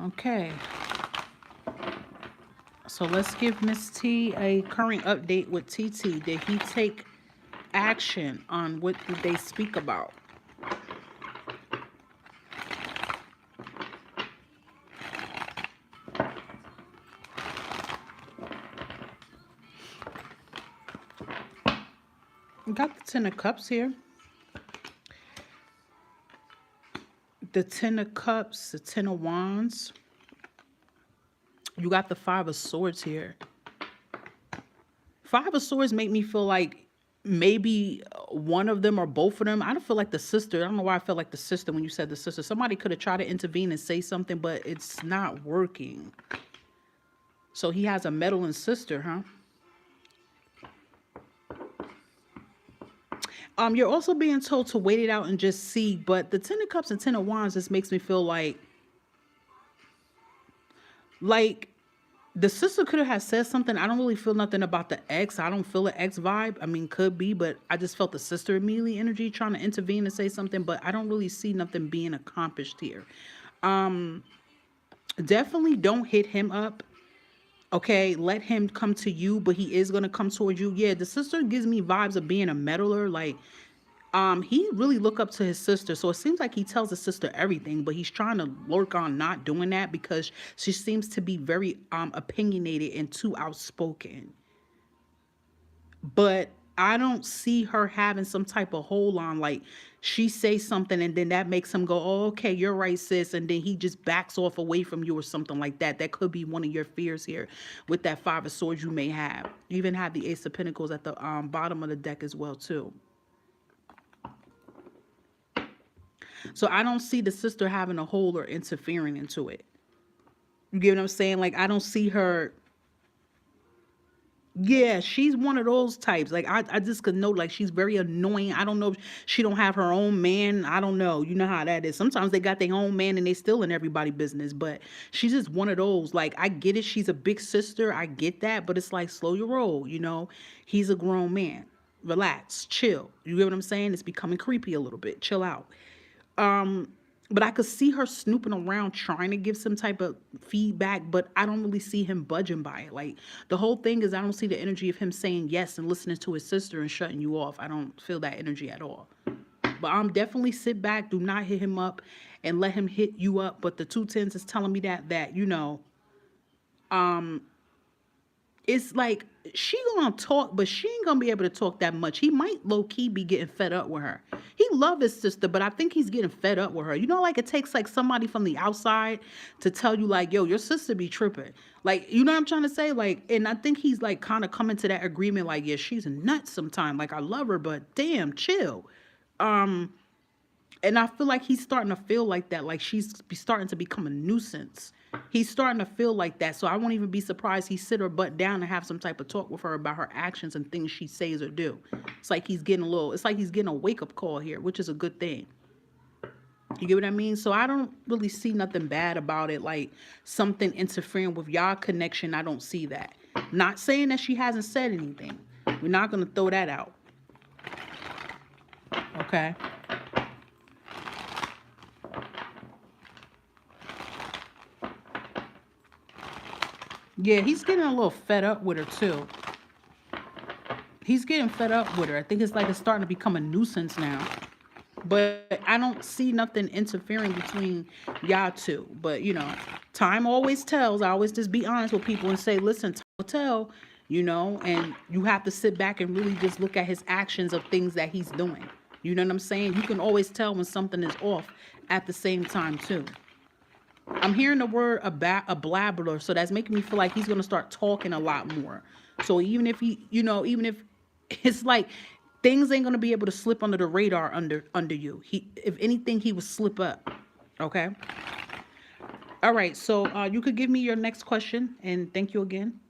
Okay. So let's give Miss T a current update with TT. Did he take action on what did they speak about? We got the Ten of Cups here. The Ten of Cups, the Ten of Wands. You got the Five of Swords here. Five of Swords make me feel like maybe one of them or both of them. I don't feel like the sister. I don't know why I felt like the sister when you said the sister. Somebody could have tried to intervene and say something, but it's not working. So he has a meddling sister, huh? You're also being told to wait it out and just see, but the Ten of Cups and Ten of Wands just makes me feel like the sister could have said something. I don't really feel nothing about the ex. I don't feel an ex vibe. I mean, could be, but I just felt the sister immediately energy trying to intervene and say something, but I don't really see nothing being accomplished here. Definitely don't hit him up. Okay, let him come to you, but he is gonna come towards you. Yeah, the sister gives me vibes of being a meddler. Like, he really look up to his sister, so it seems like he tells his sister everything, but he's trying to work on not doing that because she seems to be very opinionated and too outspoken. But I don't see her having some type of hold on, like she says something and then that makes him go, oh, okay, you're right, sis, and then he just backs off away from you or something like that. That could be one of your fears here with that Five of Swords you may have. You even have the Ace of Pentacles at the bottom of the deck as well too. So I don't see the sister having a hold or interfering into it. You get what I'm saying? Like, I don't see her. Yeah, she's one of those types. Like, I just could know, like, she's very annoying. I don't know if she don't have her own man. I don't know. You know how that is. Sometimes they got their own man and they still in everybody's business. But she's just one of those. Like, I get it. She's a big sister. I get that. But it's like, slow your roll, you know? He's a grown man. relax, chill. You get what I'm saying? It's becoming creepy a little bit. Chill out. Um, but I could see her snooping around trying to give some type of feedback, but I don't really see him budging by it. Like the whole thing is I don't see the energy of him saying yes and listening to his sister and shutting you off. I don't feel that energy at all. But definitely sit back, do not hit him up and let him hit you up. But the 2 tens is telling me that, it's like she gonna talk, but she ain't gonna be able to talk that much. He might low key be getting fed up with her. He love his sister, but I think he's getting fed up with her. Like it takes like somebody from the outside to tell you like, yo, your sister be tripping. Like, you know what I'm trying to say? Like, and I think he's like kind of coming to that agreement, like, yeah, she's nuts sometimes. Like I love her, but damn, chill. Um, and I feel like he's starting to feel like that, like she's starting to become a nuisance. He's starting to feel like that. So I won't even be surprised he sit her butt down and have some type of talk with her about her actions and things she says or do. It's like he's getting a wake-up call here, which is a good thing. You get what I mean? So I don't really see nothing bad about it, like something interfering with y'all connection. I don't see that. Not saying that she hasn't said anything. We're not going to throw that out. Okay? Yeah, he's getting a little fed up with her too. He's getting fed up with her. I think it's like it's starting to become a nuisance now. But I don't see nothing interfering between y'all two. But time always tells. I always just be honest with people and say, listen, time will tell, and you have to sit back and really just look at his actions of things that he's doing. You know what I'm saying? You can always tell when something is off at the same time too. I'm hearing the word a blabbler, so that's making me feel like he's gonna start talking a lot more. So even if even if it's like things ain't gonna be able to slip under the radar under you. If anything, he would slip up. Okay. All right. So you could give me your next question, and thank you again.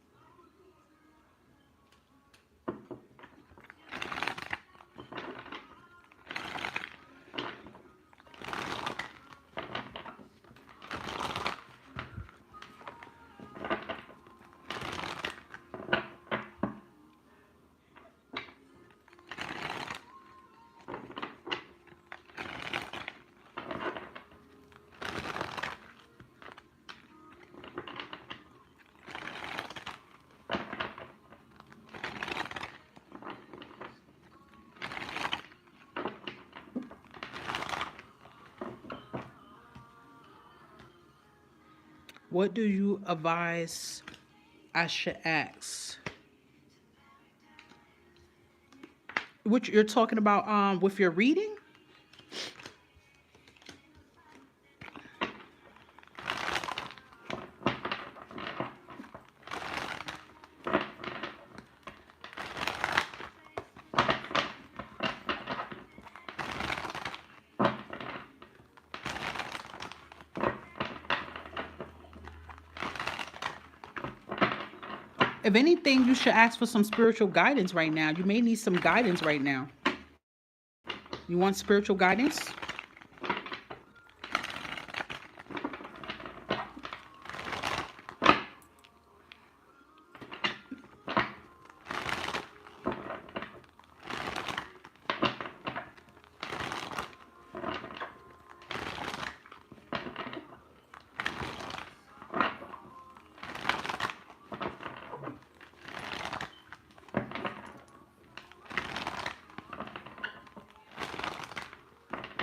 What do you advise I should ask? Which you're talking about with your reading? If anything, you should ask for some spiritual guidance right now. You may need some guidance right now. You want spiritual guidance?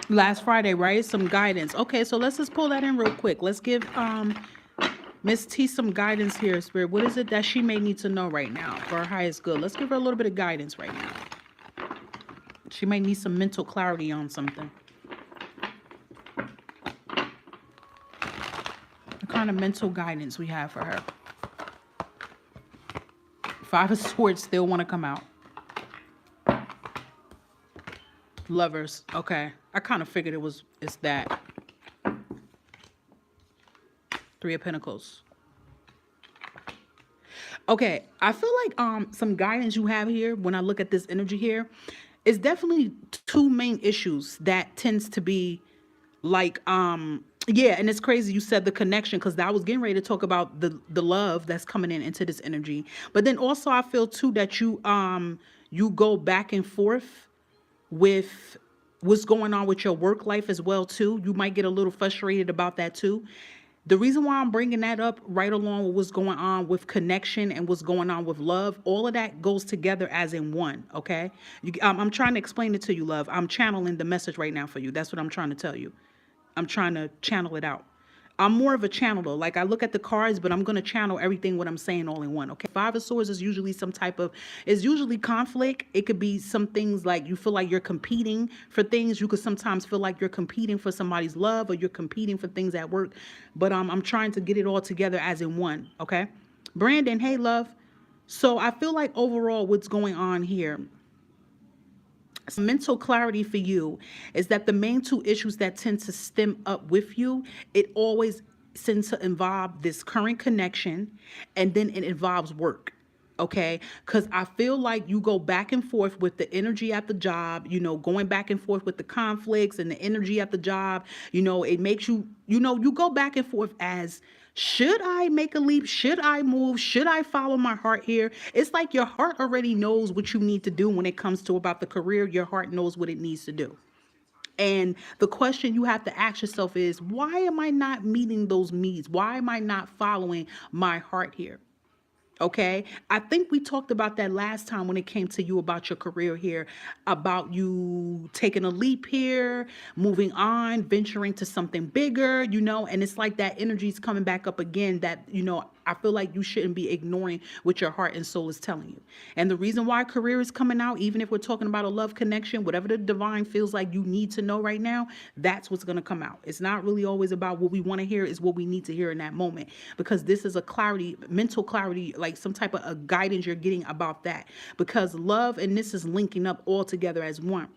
Last Friday, right? Some guidance. Okay, so let's just pull that in real quick. Let's give Miss T some guidance here, Spirit. What is it that she may need to know right now for her highest good? Let's give her a little bit of guidance right now. She may need some mental clarity on something. What kind of mental guidance we have for her? Five of Swords still want to come out. Lovers. Okay. I kind of figured it's that. Three of Pentacles. Okay. I feel like some guidance you have here when I look at this energy here is definitely two main issues that tends to be like yeah, and it's crazy you said the connection, because I was getting ready to talk about the love that's coming into this energy. But then also I feel too that You go back and forth with what's going on with your work life as well too. You might get a little frustrated about that too. The reason why I'm bringing that up right along with what's going on with connection and what's going on with love, all of that goes together as in one, okay? I'm trying to explain it to you, love. I'm channeling the message right now for you. That's what I'm trying to tell you. I'm trying to channel it out. I'm more of a channeler. Like, I look at the cards, but I'm going to channel everything what I'm saying all in one. Okay. Five of Swords is usually it's usually conflict. It could be some things like you feel like you're competing for things. You could sometimes feel like you're competing for somebody's love, or you're competing for things at work. But I'm trying to get it all together as in one. Okay. Brandon, hey, love. So I feel like overall what's going on here, mental clarity for you, is that the main two issues that tend to stem up with you, it always tends to involve this current connection, and then it involves work. Okay, because I feel like you go back and forth with the energy at the job, going back and forth with the conflicts and the energy at the job. It makes you, you go back and forth as, should I make a leap? Should I move? Should I follow my heart here? It's like your heart already knows what you need to do when it comes to about the career. Your heart knows what it needs to do. And the question you have to ask yourself is, why am I not meeting those needs? Why am I not following my heart here? Okay. I think we talked about that last time when it came to you about your career here, about you taking a leap here, moving on, venturing to something bigger, and it's like that energy is coming back up again, that, I feel like you shouldn't be ignoring what your heart and soul is telling you. And the reason why career is coming out, even if we're talking about a love connection, whatever the divine feels like you need to know right now, that's what's going to come out. It's not really always about what we want to hear, it's what we need to hear in that moment, because this is a clarity, mental clarity, like some type of a guidance you're getting about that, because love and this is linking up all together as one.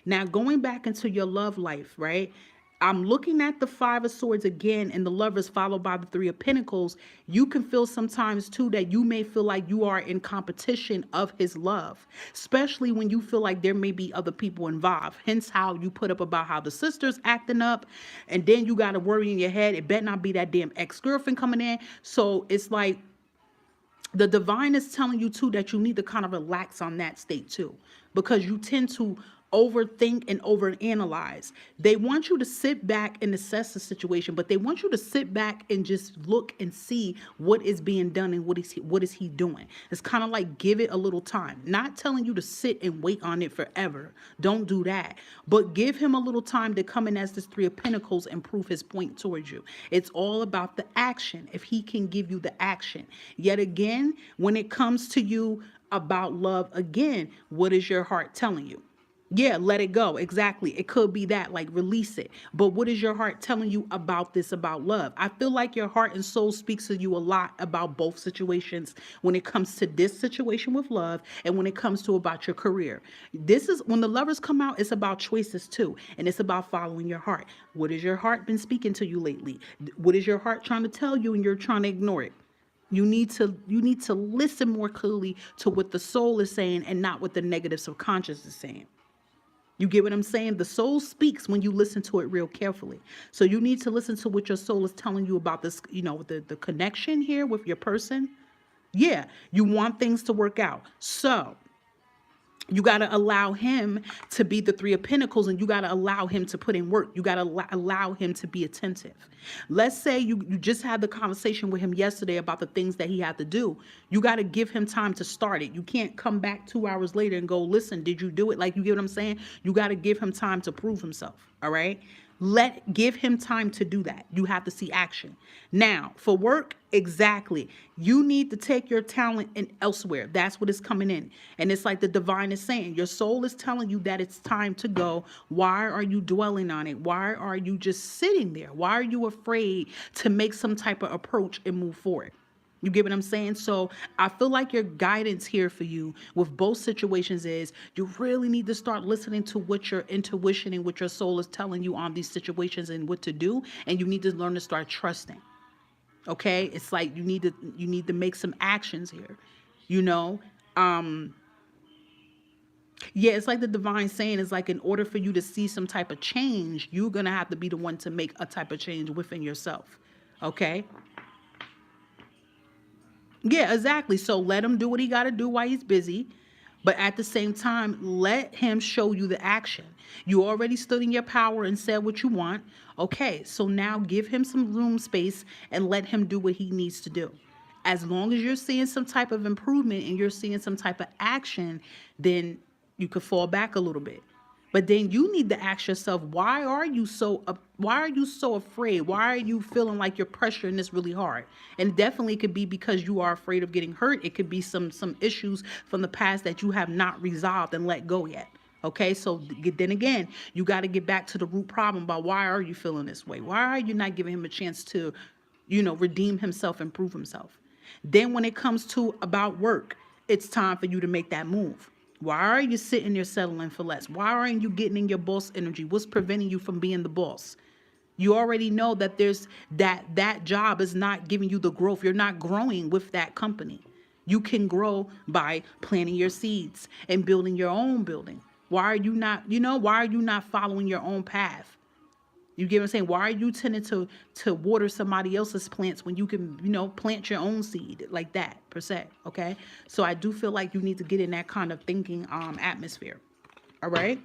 Now, going back into your love life, right? I'm looking at the Five of Swords again, and the Lovers followed by the Three of Pentacles. You can feel sometimes too that you may feel like you are in competition of his love, especially when you feel like there may be other people involved. Hence how you put up about how the sister's acting up, and then you got to worry in your head, it better not be that damn ex-girlfriend coming in. So it's like the divine is telling you too that you need to kind of relax on that state too, because you tend to overthink and overanalyze. They want you to sit back and assess the situation, but they want you to sit back and just look and see what is being done and what is he doing. It's kind of like, give it a little time. Not telling you to sit and wait on it forever. Don't do that. But give him a little time to come in as this Three of Pentacles and prove his point towards you. It's all about the action. If he can give you the action. Yet again, when it comes to you about love, again, what is your heart telling you? Yeah, let it go. Exactly. It could be that, like, release it. But what is your heart telling you about this, about love? I feel like your heart and soul speaks to you a lot about both situations, when it comes to this situation with love and when it comes to about your career. This is when the Lovers come out, it's about choices too. And it's about following your heart. What has your heart been speaking to you lately? What is your heart trying to tell you and you're trying to ignore it? You need to listen more clearly to what the soul is saying and not what the negative subconscious is saying. You get what I'm saying? The soul speaks when you listen to it real carefully. So you need to listen to what your soul is telling you about this, the connection here with your person. Yeah, you want things to work out. So you got to allow him to be the Three of Pentacles, and you got to allow him to put in work. You got to allow him to be attentive. Let's say you just had the conversation with him yesterday about the things that he had to do. You got to give him time to start it. You can't come back 2 hours later and go, listen, did you do it? Like, you get what I'm saying? You got to give him time to prove himself. All right. Give him time to do that. You have to see action. Now, for work, exactly. You need to take your talent in elsewhere. That's what is coming in. And it's like the divine is saying, your soul is telling you that it's time to go. Why are you dwelling on it? Why are you just sitting there? Why are you afraid to make some type of approach and move forward? You get what I'm saying? So I feel like your guidance here for you with both situations is you really need to start listening to what your intuition and what your soul is telling you on these situations and what to do. And you need to learn to start trusting. Okay? It's like you need to make some actions here. Yeah, it's like the divine saying is like, in order for you to see some type of change, you're going to have to be the one to make a type of change within yourself. Okay? Yeah, exactly. So let him do what he got to do while he's busy. But at the same time, let him show you the action. You already stood in your power and said what you want. Okay, so now give him some room space and let him do what he needs to do. As long as you're seeing some type of improvement and you're seeing some type of action, then you could fall back a little bit. But then you need to ask yourself, why are you so afraid? Why are you feeling like you're pressuring this really hard? And definitely could be because you are afraid of getting hurt. It could be some issues from the past that you have not resolved and let go yet. Okay, so then again, you got to get back to the root problem about why are you feeling this way? Why are you not giving him a chance to, redeem himself and prove himself? Then when it comes to about work, it's time for you to make that move. Why are you sitting there settling for less? Why aren't you getting in your boss energy? What's preventing you from being the boss? You already know that there's that job is not giving you the growth. You're not growing with that company. You can grow by planting your seeds and building your own building. Why are you not, why are you not following your own path? You get what I'm saying? Why are you tending to water somebody else's plants when you can, plant your own seed like that, per se, okay? So I do feel like you need to get in that kind of thinking atmosphere, all right?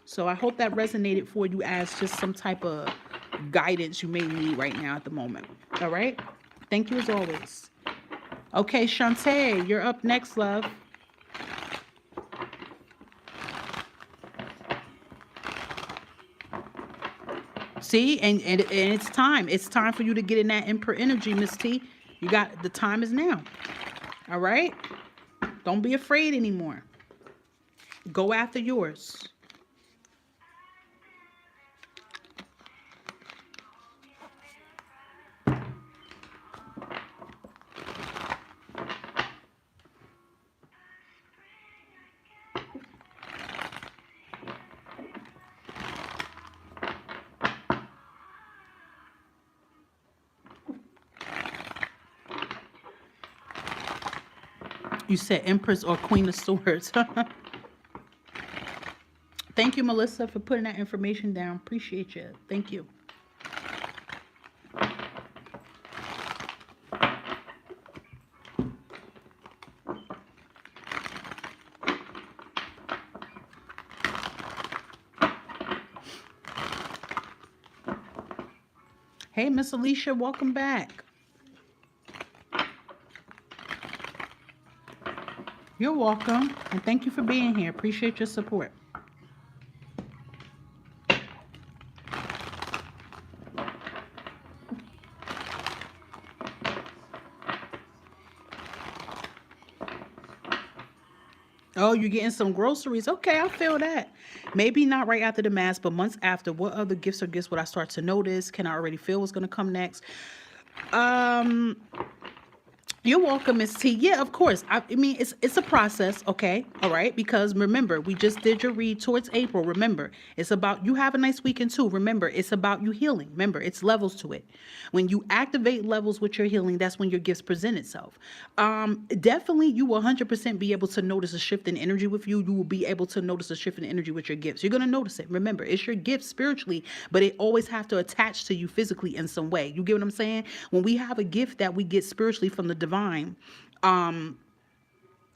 So I hope that resonated for you as just some type of guidance you may need right now at the moment, all right? Thank you as always. Okay, Shantae, you're up next, love. See, and it's time. It's time for you to get in that Emperor energy, Miss T. The time is now. All right? Don't be afraid anymore. Go after yours. You said Empress or Queen of Swords. Thank you, Melissa, for putting that information down. Appreciate you. Thank you. Hey, Miss Alicia, welcome back. You're welcome, and thank you for being here. Appreciate your support. Oh, you're getting some groceries. Okay, I feel that. Maybe not right after the mass, but months after. What other gifts or gifts would I start to notice? Can I already feel what's going to come next? You're welcome, Miss T. Yeah, of course. I mean, it's a process, okay? All right, because remember, we just did your read towards April. Remember, it's about you have a nice weekend too. Remember, it's about you healing. Remember, it's levels to it. When you activate levels with your healing, that's when your gifts present itself. Definitely, you will 100% be able to notice a shift in energy with you. You will be able to notice a shift in energy with your gifts. You're gonna notice it. Remember, it's your gift spiritually, but it always have to attach to you physically in some way. You get what I'm saying? When we have a gift that we get spiritually from the divine,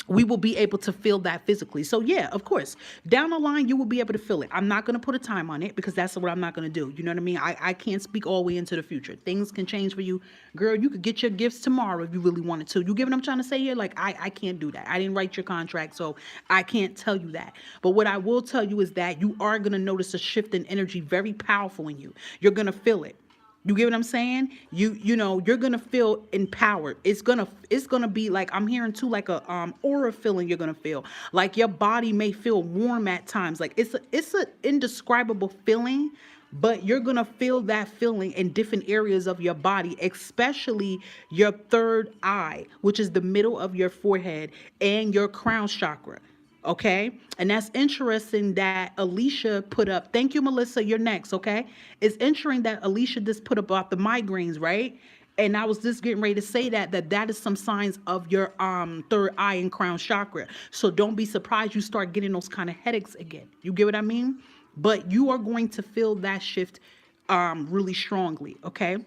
we will be able to feel that physically. So yeah, of course, down the line, you will be able to feel it. I'm not going to put a time on it because that's what I'm not going to do. You know what I mean? I can't speak all the way into the future. Things can change for you. Girl, you could get your gifts tomorrow if you really wanted to. You get what I'm trying to say here? Like, I can't do that. I didn't write your contract, so I can't tell you that. But what I will tell you is that you are going to notice a shift in energy, very powerful in you. You're going to feel it. You get what I'm saying? You're gonna feel empowered. It's gonna be like, I'm hearing too, like a aura feeling. You're gonna feel like your body may feel warm at times. Like it's a indescribable feeling, but you're gonna feel that feeling in different areas of your body, especially your third eye, which is the middle of your forehead, and your crown chakra. Okay, and that's interesting that Alicia put up. Thank you, Melissa. You're next. Okay, it's interesting that Alicia just put up about the migraines, right? And I was just getting ready to say that is some signs of your third eye and crown chakra. So don't be surprised you start getting those kind of headaches again. You get what I mean? But you are going to feel that shift really strongly. Okay.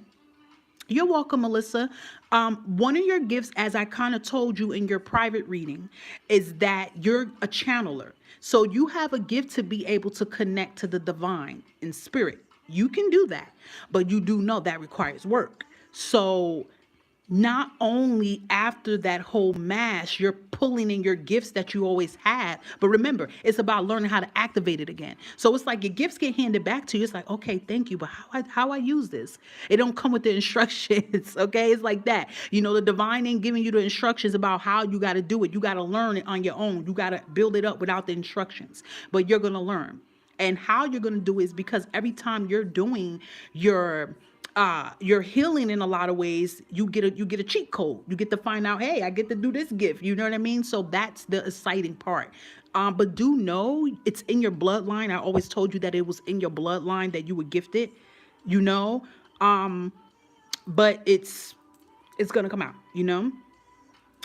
You're welcome, Melissa. One of your gifts, as I kind of told you in your private reading, is that you're a channeler. So you have a gift to be able to connect to the divine in spirit. You can do that, but you do know that requires work. So not only after that whole mass, you're pulling in your gifts that you always had, but remember, it's about learning how to activate it again. So it's like your gifts get handed back to you. It's like, okay, thank you, but how I use this? It don't come with the instructions, okay? It's like that. You know, the divine ain't giving you the instructions about how you got to do it. You got to learn it on your own. You got to build it up without the instructions, but you're going to learn. And how you're going to do it is because every time you're doing your healing in a lot of ways, you get a cheat code. You get to find out, hey, I get to do this gift. You know what I mean? So that's the exciting part. But do know it's in your bloodline. I always told you that it was in your bloodline that you were gifted, you know. But it's gonna come out, you know.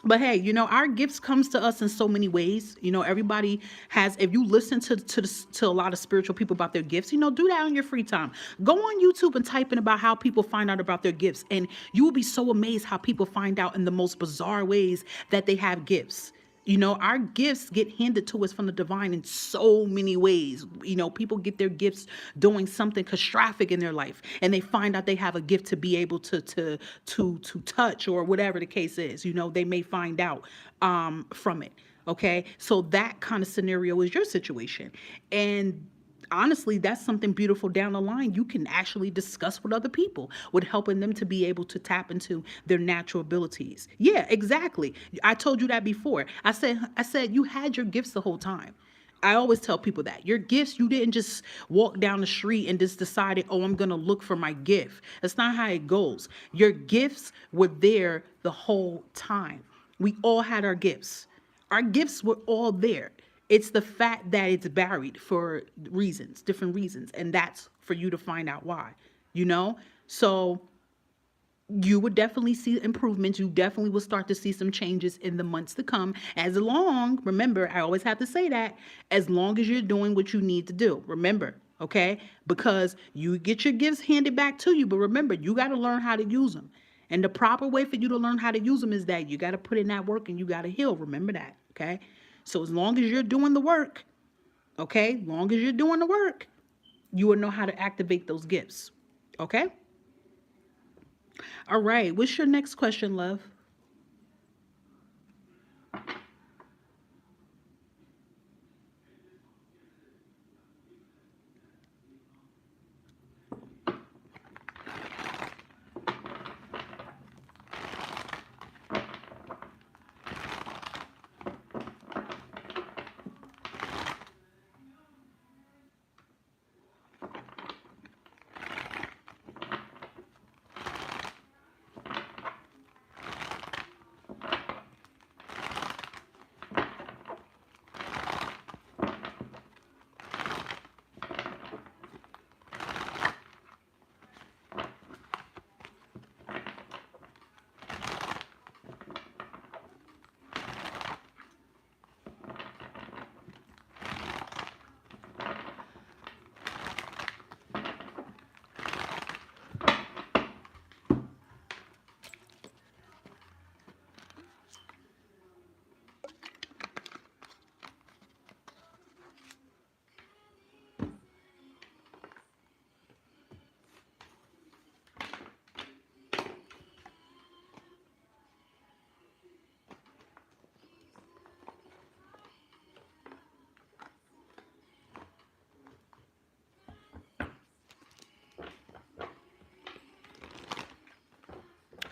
But hey, you know, our gifts comes to us in so many ways. You know, everybody has, if you listen to a lot of spiritual people about their gifts, you know, do that on your free time. Go on YouTube and type in about how people find out about their gifts, and you will be so amazed how people find out in the most bizarre ways that they have gifts. You know, our gifts get handed to us from the divine in so many ways. You know, people get their gifts doing something catastrophic in their life, and they find out they have a gift to be able to touch or whatever the case is. You know, they may find out from it. Okay, so that kind of scenario is your situation, and honestly, that's something beautiful down the line you can actually discuss with other people, with helping them to be able to tap into their natural abilities. Yeah, exactly. I told you that before. I said you had your gifts the whole time. I always tell people that your gifts, you didn't just walk down the street and just decided, oh, I'm going to look for my gift. That's not how it goes. Your gifts were there the whole time. We all had our gifts. Our gifts were all there. It's the fact that it's buried for reasons, different reasons, and that's for you to find out why, you know? So you would definitely see improvements. You definitely will start to see some changes in the months to come. As long, remember, I always have to say that, as long as you're doing what you need to do. Remember, okay? Because you get your gifts handed back to you, but remember, you got to learn how to use them. And the proper way for you to learn how to use them is that you got to put in that work and you got to heal. Remember that, okay? So as long as you're doing the work, okay? Long as you're doing the work, you will know how to activate those gifts, okay? All right. What's your next question, love?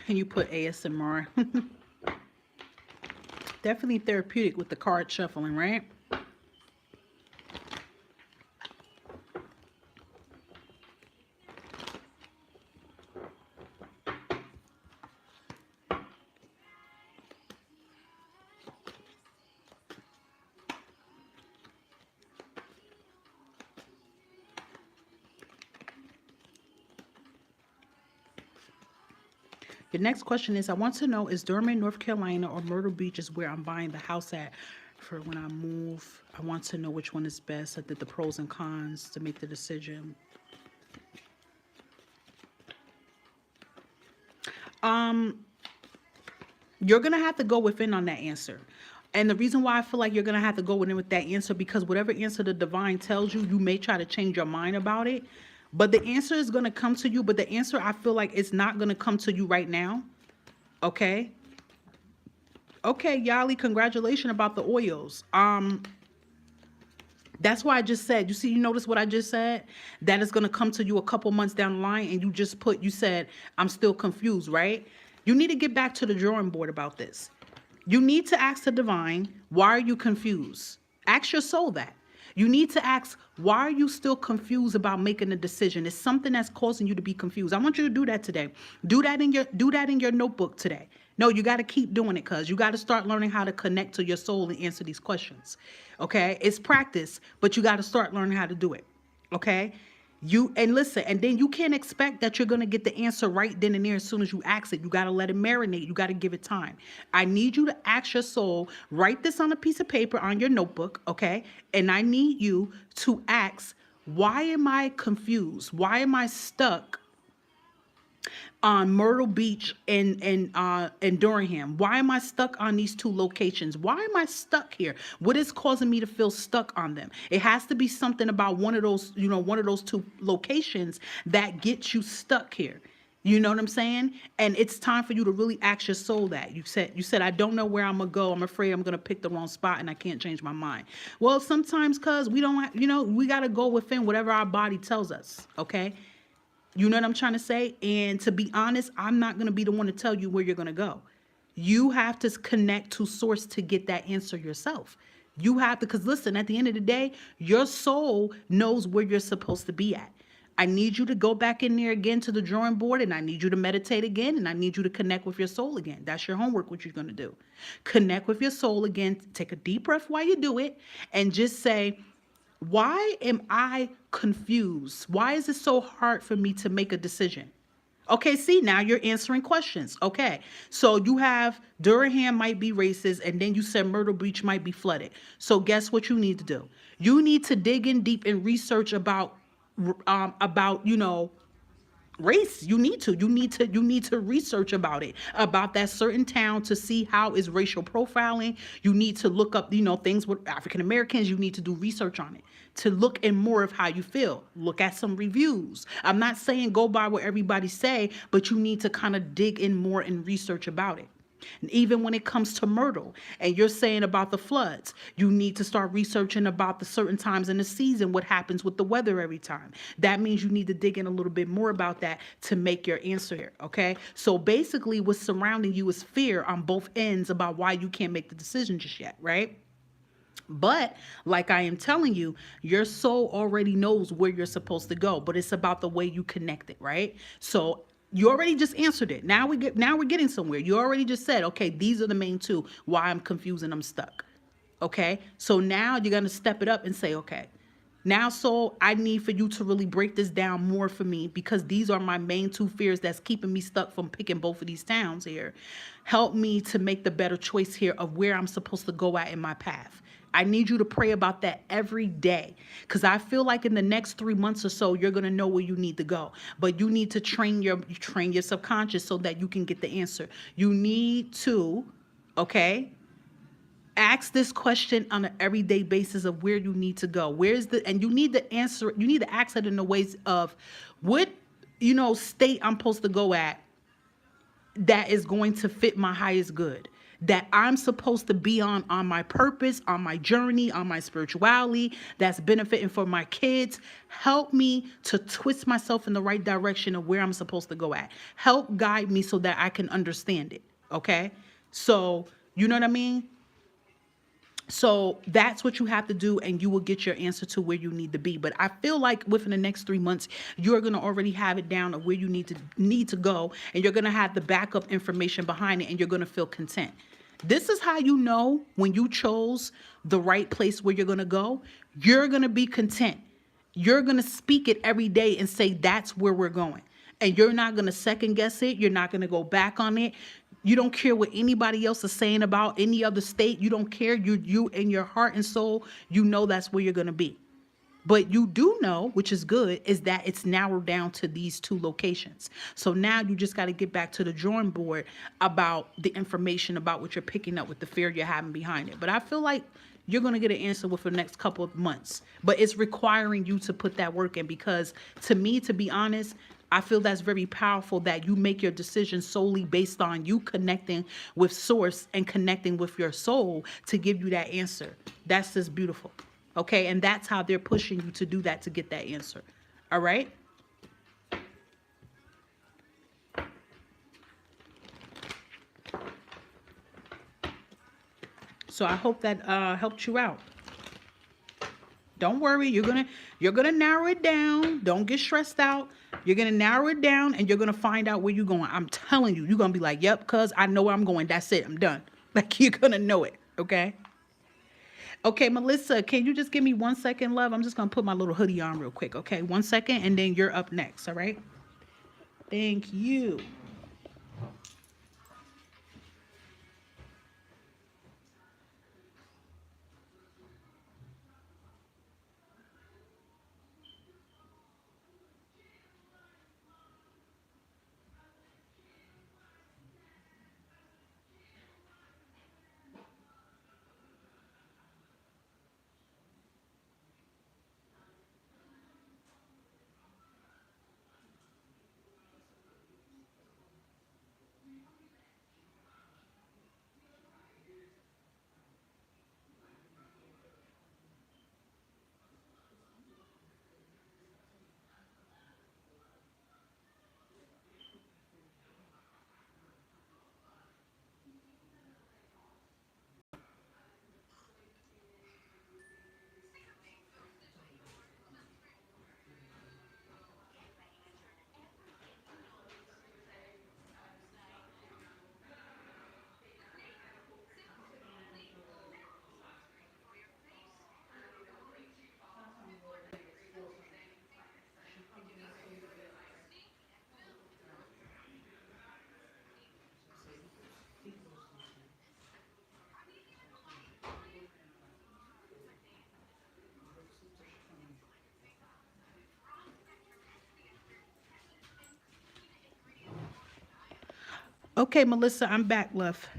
And you put ASMR. Definitely therapeutic with the card shuffling, right? The next question is, I want to know, is Durham, North Carolina or Myrtle Beach is where I'm buying the house at for when I move? I want to know which one is best. I did the pros and cons to make the decision. You're going to have to go within on that answer. And the reason why I feel like you're going to have to go within with that answer, because whatever answer the divine tells you, you may try to change your mind about it. But the answer is going to come to you. But the answer, I feel like it's not going to come to you right now. Okay. Okay, Yali, congratulations about the oils. That's why I just said, you notice what I just said? That is going to come to you a couple months down the line, and you said, I'm still confused, right? You need to get back to the drawing board about this. You need to ask the divine, why are you confused? Ask your soul that. You need to ask, why are you still confused about making a decision? It's something that's causing you to be confused. I want you to do that today. Do that in your notebook today. No, you got to keep doing it, cuz you got to start learning how to connect to your soul and answer these questions. Okay? It's practice, but you got to start learning how to do it. Okay? Listen, and then you can't expect that you're going to get the answer right then and there as soon as you ask it. You got to let it marinate. You got to give it time. I need you to ask your soul, write this on a piece of paper on your notebook, okay? And I need you to ask, why am I confused? Why am I stuck on Myrtle Beach and Durham? Why am I stuck on these two locations? Why am I stuck here? What is causing me to feel stuck on them? It has to be something about one of those two locations that gets you stuck here. You know what I'm saying? And it's time for you to really ask your soul that. You said, I don't know where I'm going to go. I'm afraid I'm going to pick the wrong spot and I can't change my mind. Well, sometimes, cuz we don't, we got to go within whatever our body tells us, okay? You know what I'm trying to say? And to be honest, I'm not going to be the one to tell you where you're going to go. You have to connect to source to get that answer yourself. You have to, because listen, at the end of the day, your soul knows where you're supposed to be at. I need you to go back in there again to the drawing board, and I need you to meditate again, and I need you to connect with your soul again. That's your homework, what you're going to do. Connect with your soul again. Take a deep breath while you do it, and just say, why am I confused? Why is it so hard for me to make a decision? Okay, see, now you're answering questions. Okay, so you have Durham might be racist, and then you said Myrtle Beach might be flooded. So guess what you need to do? You need to dig in deep and research about race. You need to research about it, about that certain town, to see how is racial profiling. You need to look up, things with African Americans. You need to do research on it to look in more of how you feel. Look at some reviews. I'm not saying go by what everybody say, but you need to kind of dig in more and research about it. And even when it comes to Myrtle, and you're saying about the floods, you need to start researching about the certain times in the season, what happens with the weather every time. That means you need to dig in a little bit more about that to make your answer here, okay? So basically what's surrounding you is fear on both ends about why you can't make the decision just yet, right? But like I am telling you, your soul already knows where you're supposed to go, but it's about the way you connect it, right? So you already just answered it. Now we're getting somewhere. You already just said, okay, these are the main two why I'm confused and I'm stuck. Okay, so now you're gonna step it up and say, okay, now soul, I need for you to really break this down more for me, because these are my main two fears that's keeping me stuck from picking both of these towns here. Help me to make the better choice here of where I'm supposed to go at in my path. I need you to pray about that every day, because I feel like in the next 3 months or so, you're going to know where you need to go. But you need to train your subconscious so that you can get the answer. You need to, okay, ask this question on an everyday basis of where you need to go. And you need to answer, you need to ask it in the ways of what, state I'm supposed to go at that is going to fit my highest good, that I'm supposed to be on my purpose, on my journey, on my spirituality, that's benefiting for my kids. Help me to twist myself in the right direction of where I'm supposed to go at. Help guide me so that I can understand it, okay? So, you know what I mean? So that's what you have to do, and you will get your answer to where you need to be. But I feel like within the next 3 months, you're going to already have it down of where you need to go, and you're going to have the backup information behind it, and you're going to feel content. This is how you know when you chose the right place where you're going to go. You're going to be content. You're going to speak it every day and say, that's where we're going. And you're not going to second guess it. You're not going to go back on it. You don't care what anybody else is saying about any other state. You don't care. You in your heart and soul, you know that's where you're going to be. But you do know, which is good, is that it's narrowed down to these two locations. So now you just got to get back to the drawing board about the information about what you're picking up with the fear you're having behind it. But I feel like you're going to get an answer within the next couple of months. But it's requiring you to put that work in, because to me, to be honest, I feel that's very powerful, that you make your decision solely based on you connecting with source and connecting with your soul to give you that answer. That's just beautiful. Okay. And that's how they're pushing you to do that, to get that answer. All right. So I hope that helped you out. Don't worry, you're gonna narrow it down. Don't get stressed out. You're gonna narrow it down and you're gonna find out where you're going. I'm telling you, you're gonna be like, yep, cuz I know where I'm going. That's it. I'm done. Like, you're gonna know it. Okay. Okay, Melissa, can you just give me 1 second, love? I'm just gonna put my little hoodie on real quick. Okay, 1 second, and then you're up next. All right. Thank you. Okay, Melissa, I'm back, love.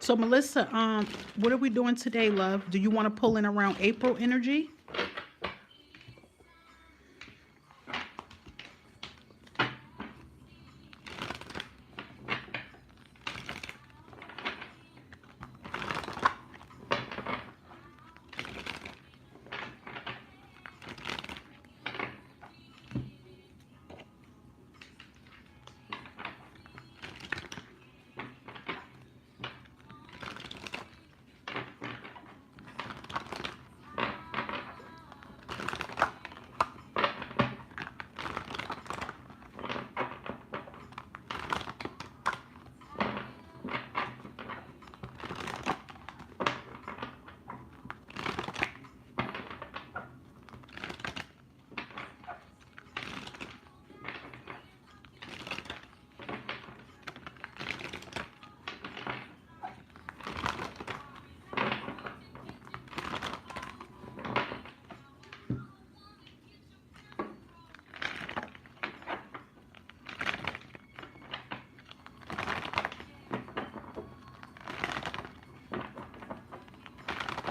So, Melissa, what are we doing today, love? Do you want to pull in around April energy?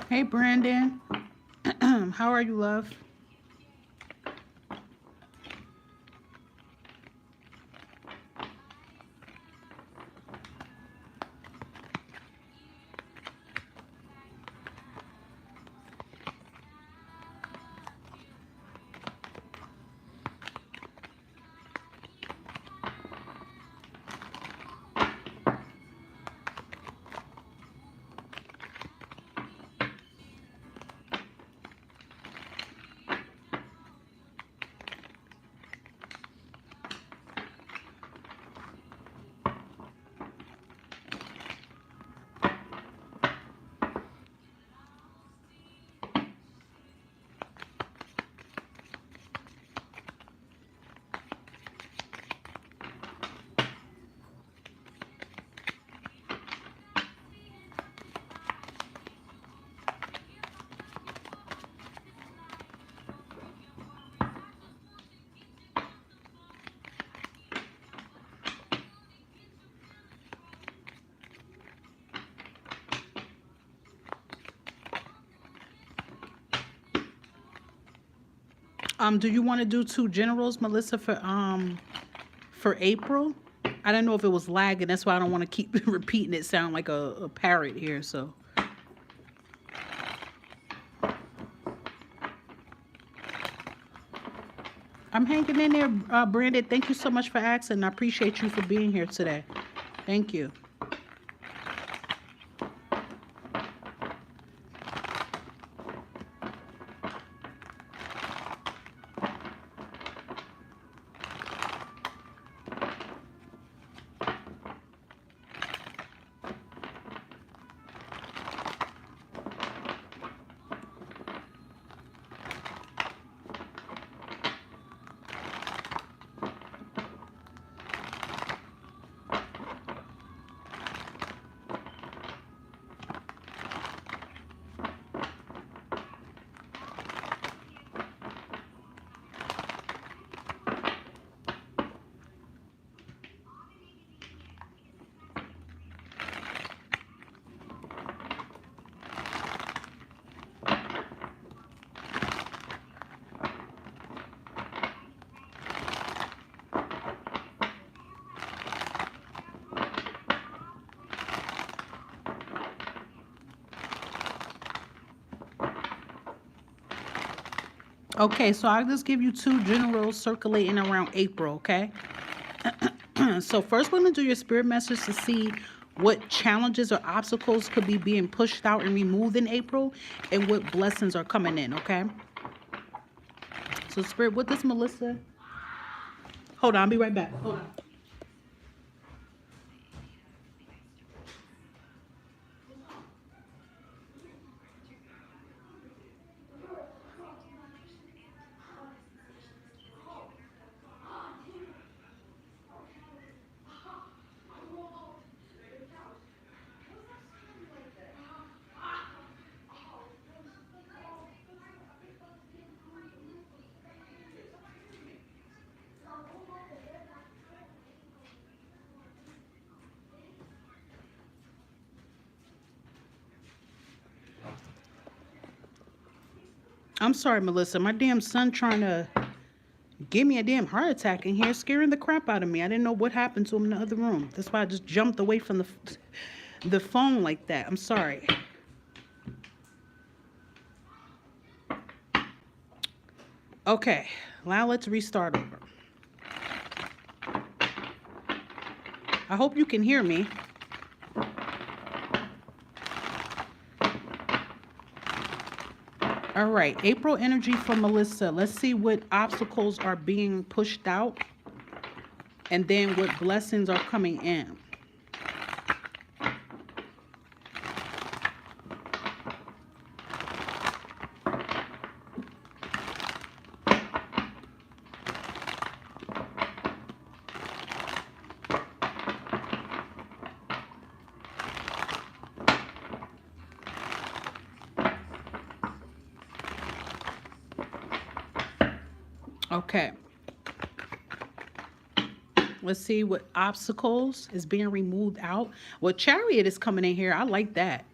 Hey, Brandon. How are you, love? Do you want to do two generals, Melissa, for April? I don't know if it was lagging. That's why I don't want to keep repeating it. Sound like a parrot here. So I'm hanging in there, Brandon. Thank you so much for asking. I appreciate you for being here today. Thank you. Okay, so I'll just give you two generals circulating around April, okay? So first we're going to do your spirit message to see what challenges or obstacles could be being pushed out and removed in April and what blessings are coming in, okay? So spirit, what does Melissa? Hold on, I'll be right back. Hold on. I'm sorry, Melissa. My damn son trying to give me a damn heart attack in here, scaring the crap out of me. I didn't know what happened to him in the other room. That's why I just jumped away from the phone like that. I'm sorry. Okay, now let's restart over. I hope you can hear me. All right, April energy for Melissa. Let's see what obstacles are being pushed out and then what blessings are coming in. Okay. Let's see what obstacles is being removed out. Well, Chariot is coming in here. I like that.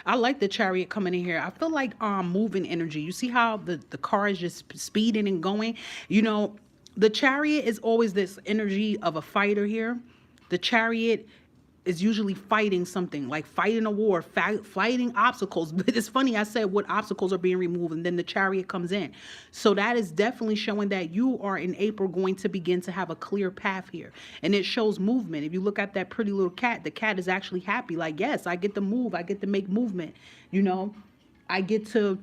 I like the Chariot coming in here. I feel like moving energy. You see how the car is just speeding and going? You know, the Chariot is always this energy of a fighter here. The Chariot is usually fighting something, like fighting a war, fighting obstacles. But it's funny, I said what obstacles are being removed, and then the Chariot comes in. So that is definitely showing that you are in April going to begin to have a clear path here. And it shows movement. If you look at that pretty little cat, the cat is actually happy. Like, yes, I get to move. I get to make movement. You know, I get to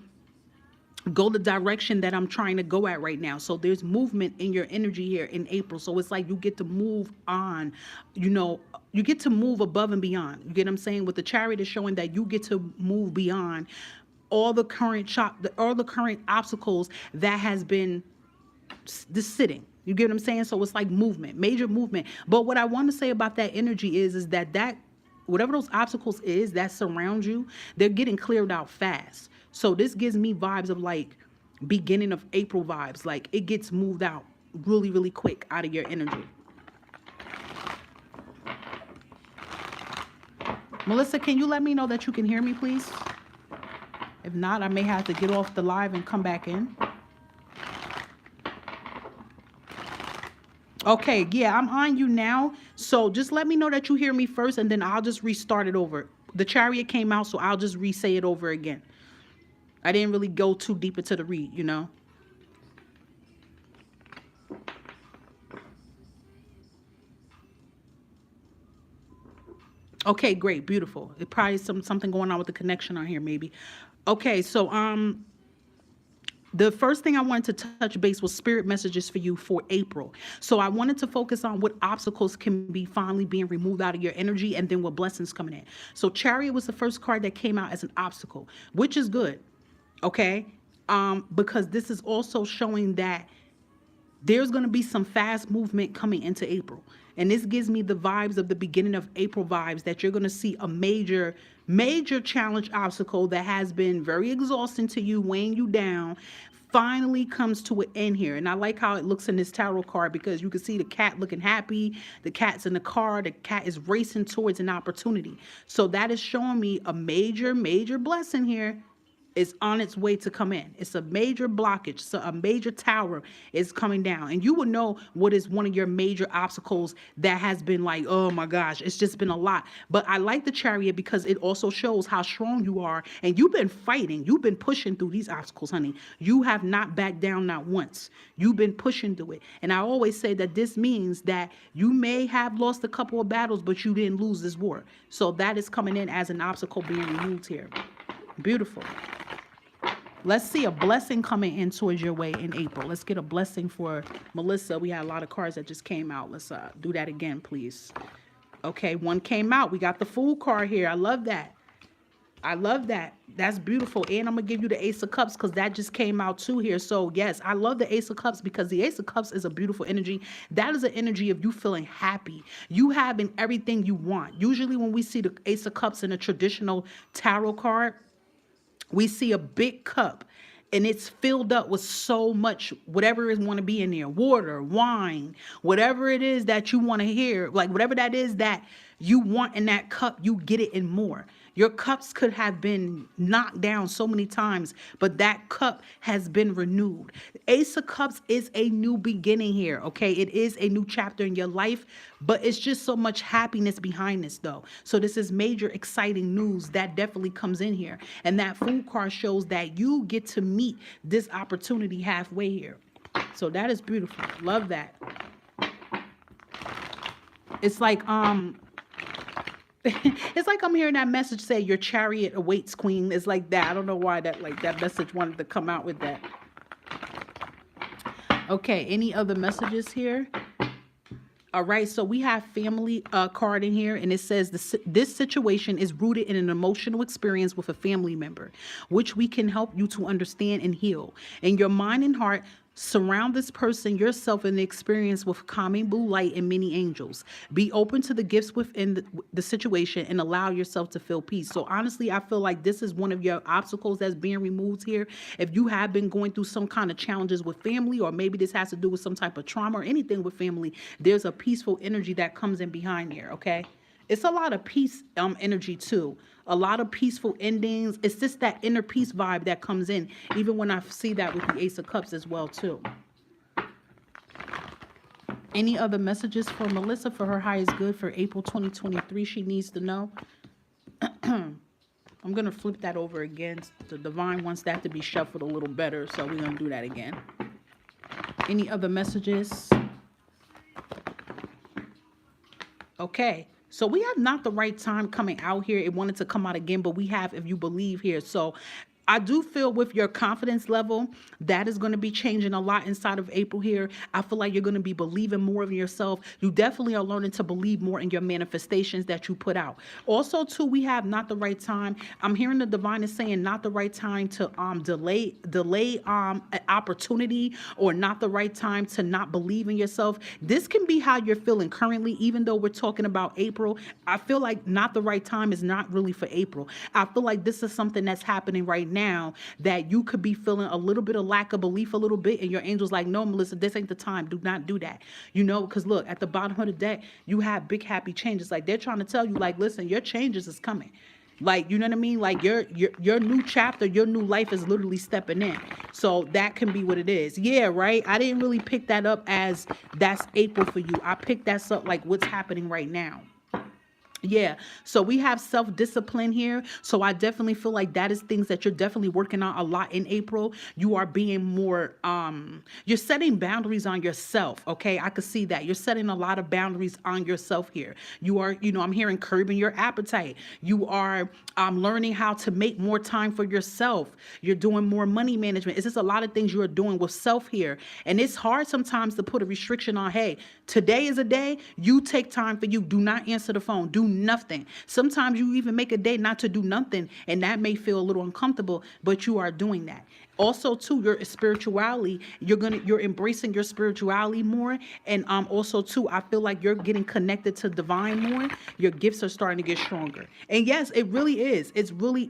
go the direction that I'm trying to go at right now. So there's movement in your energy here in April. So it's like you get to move on, you know, you get to move above and beyond. You get what I'm saying? With the Chariot is showing that you get to move beyond all the current all the current obstacles that has been just sitting. You get what I'm saying? So it's like movement, major movement. But what I want to say about that energy is that whatever those obstacles is that surround you, they're getting cleared out fast. So this gives me vibes of like beginning of April vibes. Like it gets moved out really, really quick out of your energy. Melissa, can you let me know that you can hear me, please? If not, I may have to get off the live and come back in. Okay, yeah, I'm on you now. So just let me know that you hear me first, and then I'll just restart it over. The chariot came out, so I'll just re-say it over again. I didn't really go too deep into the read, you know? Okay, great, beautiful. It probably something going on with the connection on here, maybe. Okay, so the first thing I wanted to touch base was spirit messages for you for April. So I wanted to focus on what obstacles can be finally being removed out of your energy, and then what blessings coming in. So Chariot was the first card that came out as an obstacle, which is good. Okay, because this is also showing that there's going to be some fast movement coming into April. And this gives me the vibes of the beginning of April vibes, that you're going to see a major challenge obstacle that has been very exhausting to you, weighing you down, finally comes to an end here. And I like how it looks in this tarot card, because you can see the cat looking happy. The cat's in the car. The cat is racing towards an opportunity. So that is showing me a major blessing here is on its way to come in. It's a major blockage. So a major tower is coming down. And you will know what is one of your major obstacles that has been like, oh my gosh, it's just been a lot. But I like the chariot because it also shows how strong you are. And you've been fighting. You've been pushing through these obstacles, honey. You have not backed down, not once. You've been pushing through it. And I always say that this means that you may have lost a couple of battles, but you didn't lose this war. So that is coming in as an obstacle being removed here. Beautiful. Let's see a blessing coming in towards your way in April. Let's get a blessing for Melissa. We had a lot of cards that just came out. Let's do that again, please. Okay, one came out. We got the Fool card here. I love that. I love that. That's beautiful. And I'm going to give you the Ace of Cups because that just came out too here. So yes, I love the Ace of Cups because the Ace of Cups is a beautiful energy. That is an energy of you feeling happy. You having everything you want. Usually when we see the Ace of Cups in a traditional tarot card, we see a big cup and it's filled up with so much, whatever it want to be in there, water, wine, whatever it is that you want to hear, like whatever that is that you want in that cup, you get it in more. Your cups could have been knocked down so many times, but that cup has been renewed. Ace of Cups is a new beginning here, okay? It is a new chapter in your life, but it's just so much happiness behind this, though. So this is major, exciting news that definitely comes in here. And that Fool card shows that you get to meet this opportunity halfway here. So that is beautiful. Love that. It's like, it's like I'm hearing that message say your chariot awaits, queen. It's like that. I don't know why that message wanted to come out with that. Okay, any other messages here? All right, so we have family card in here, and it says this situation is rooted in an emotional experience with a family member, which we can help you to understand and heal. In your mind and heart, surround this person, yourself, in the experience with calming blue light and many angels. Be open to the gifts within the situation and allow yourself to feel peace. So honestly, I feel like this is one of your obstacles that's being removed here. If you have been going through some kind of challenges with family, or maybe this has to do with some type of trauma or anything with family, there's a peaceful energy that comes in behind here, okay? It's a lot of peace energy too. A lot of peaceful endings. It's just that inner peace vibe that comes in, even when I see that with the Ace of Cups as well too. Any other messages for Melissa for her highest good for April 2023 she needs to know? I'm going to flip that over again. The Divine wants that to be shuffled a little better, so we're going to do that again. Any other messages? Okay. So we have not the right time coming out here. It wanted to come out again, but we have if you believe here. So I do feel with your confidence level, that is going to be changing a lot inside of April here. I feel like you're going to be believing more of yourself. You definitely are learning to believe more in your manifestations that you put out. Also, too, we have not the right time. I'm hearing the Divine is saying not the right time to delay an opportunity, or not the right time to not believe in yourself. This can be how you're feeling currently, even though we're talking about April. I feel like not the right time is not really for April. I feel like this is something that's happening right now, that you could be feeling a little bit of lack of belief a little bit, and your angel's like, no, Melissa, this ain't the time. Do not do that. You know, because look, at the bottom of the deck, you have big happy changes. Like they're trying to tell you, like, listen, your changes is coming. Like, you know what I mean? Like your new chapter, your new life is literally stepping in. So that can be what it is. Yeah, right. I didn't really pick that up as that's April for you. I picked that up like what's happening right now. Yeah. So we have self-discipline here. So I definitely feel like that is things that you're definitely working on a lot in April. You are being more you're setting boundaries on yourself, okay? I could see that. You're setting a lot of boundaries on yourself here. You are, I'm hearing curbing your appetite. You are learning how to make more time for yourself. You're doing more money management. It's just a lot of things you are doing with self here. And it's hard sometimes to put a restriction on, hey, today is a day you take time for you. Do not answer the phone. Do nothing. Sometimes you even make a day not to do nothing, and that may feel a little uncomfortable, but you are doing that. Also, too, your spirituality, you're embracing your spirituality more. And also too, I feel like you're getting connected to divine more. Your gifts are starting to get stronger. And yes, it really is. It's really,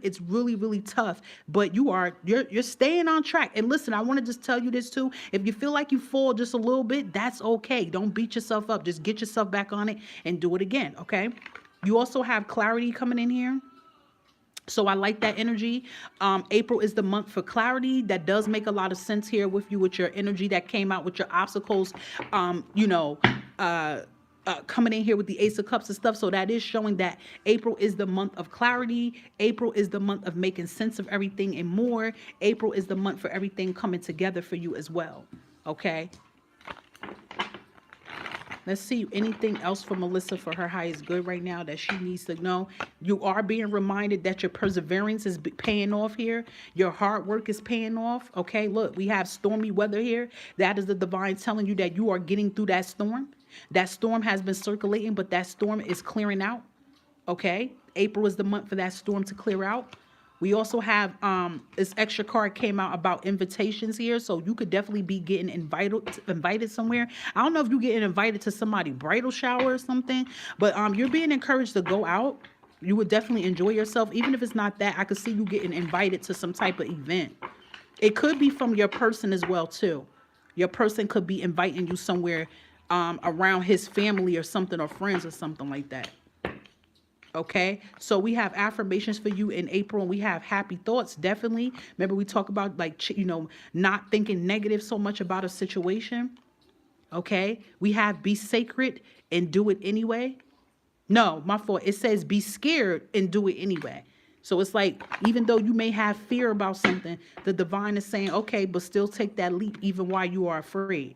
really tough. But you're staying on track. And listen, I want to just tell you this too. If you feel like you fall just a little bit, that's okay. Don't beat yourself up. Just get yourself back on it and do it again. Okay. You also have clarity coming in here. So I like that energy. April is the month for clarity. That does make a lot of sense here with you, with your energy that came out with your obstacles, coming in here with the Ace of Cups and stuff. So that is showing that April is the month of clarity. April is the month of making sense of everything and more. April is the month for everything coming together for you as well. Okay. Let's see anything else for Melissa for her highest good right now that she needs to know. You are being reminded that your perseverance is paying off here. Your hard work is paying off. Okay, look, we have stormy weather here. That is the divine telling you that you are getting through that storm. That storm has been circulating, but that storm is clearing out. Okay, April is the month for that storm to clear out. We also have this extra card came out about invitations here. So you could definitely be getting invited somewhere. I don't know if you're getting invited to somebody's bridal shower or something, but you're being encouraged to go out. You would definitely enjoy yourself. Even if it's not that, I could see you getting invited to some type of event. It could be from your person as well, too. Your person could be inviting you somewhere around his family or something, or friends or something like that. Okay, so we have affirmations for you in April, and we have happy thoughts. Definitely. Remember, we talk about not thinking negative so much about a situation. Okay, we have be sacred and do it anyway. No, my fault. It says be scared and do it anyway. So it's like, even though you may have fear about something, the divine is saying, okay, but still take that leap even while you are afraid.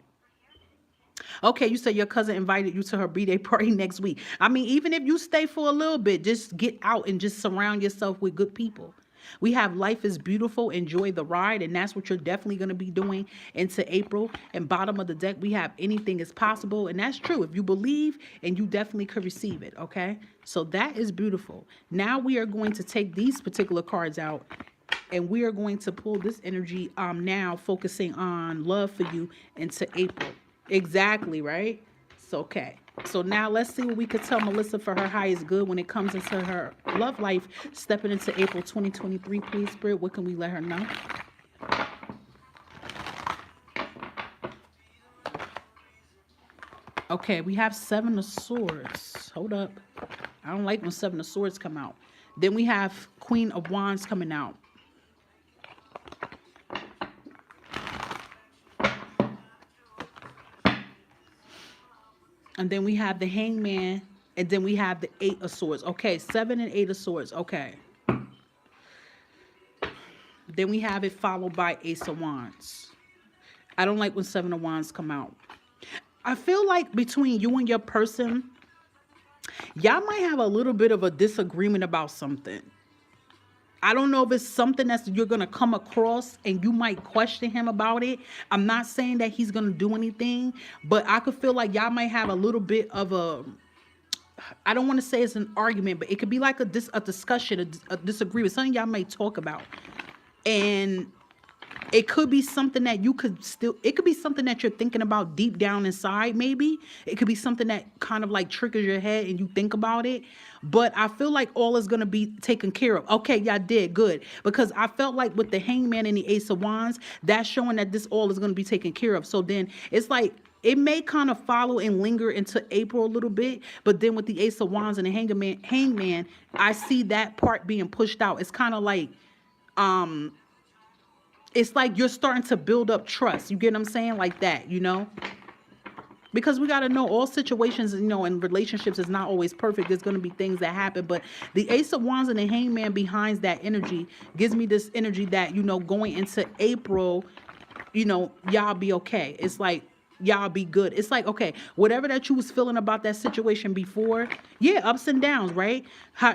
Okay, you said your cousin invited you to her birthday party next week. I mean, even if you stay for a little bit, just get out and just surround yourself with good people. We have life is beautiful, enjoy the ride, and that's what you're definitely going to be doing into April. And bottom of the deck, we have anything is possible, and that's true. If you believe, and you definitely could receive it, okay? So that is beautiful. Now we are going to take these particular cards out, and we are going to pull this energy now, focusing on love for you into April. Exactly, right? So, okay. So now let's see what we could tell Melissa for her highest good when it comes into her love life, stepping into April 2023. Please, Spirit, what can we let her know? Okay, we have Seven of Swords. Hold up. I don't like when Seven of Swords come out. Then we have Queen of Wands coming out. And then we have the Hangman, and then we have the Eight of Swords. Okay, 7 and 8 of Swords. Okay. Then we have it followed by Ace of Wands. I don't like when 7 of Wands come out. I feel like between you and your person, y'all might have a little bit of a disagreement about something. I don't know if it's something that you're going to come across and you might question him about it. I'm not saying that he's going to do anything, but I could feel like y'all might have a little bit of a, I don't want to say it's an argument, but it could be like a discussion, a disagreement, something y'all may talk about. And it could be something that you could still, it could be something that you're thinking about deep down inside, maybe. It could be something that kind of like triggers your head and you think about it. But I feel like all is going to be taken care of. Okay, y'all did good. Because I felt like with the Hangman and the Ace of Wands, that's showing that this all is going to be taken care of. So then it's like, It may kind of follow and linger into April a little bit, but then with the Ace of Wands and the Hangman, I see that part being pushed out. It's kind of like, it's like you're starting to build up trust. You get what I'm saying? Like that, you know? Because we got to know all situations, you know, and relationships is not always perfect. There's going to be things that happen, but the Ace of Wands and the Hangman behind that energy gives me this energy that, you know, going into April, you know, y'all be okay. It's like, y'all be good. It's like, okay, whatever that you was feeling about that situation before, yeah, ups and downs, right?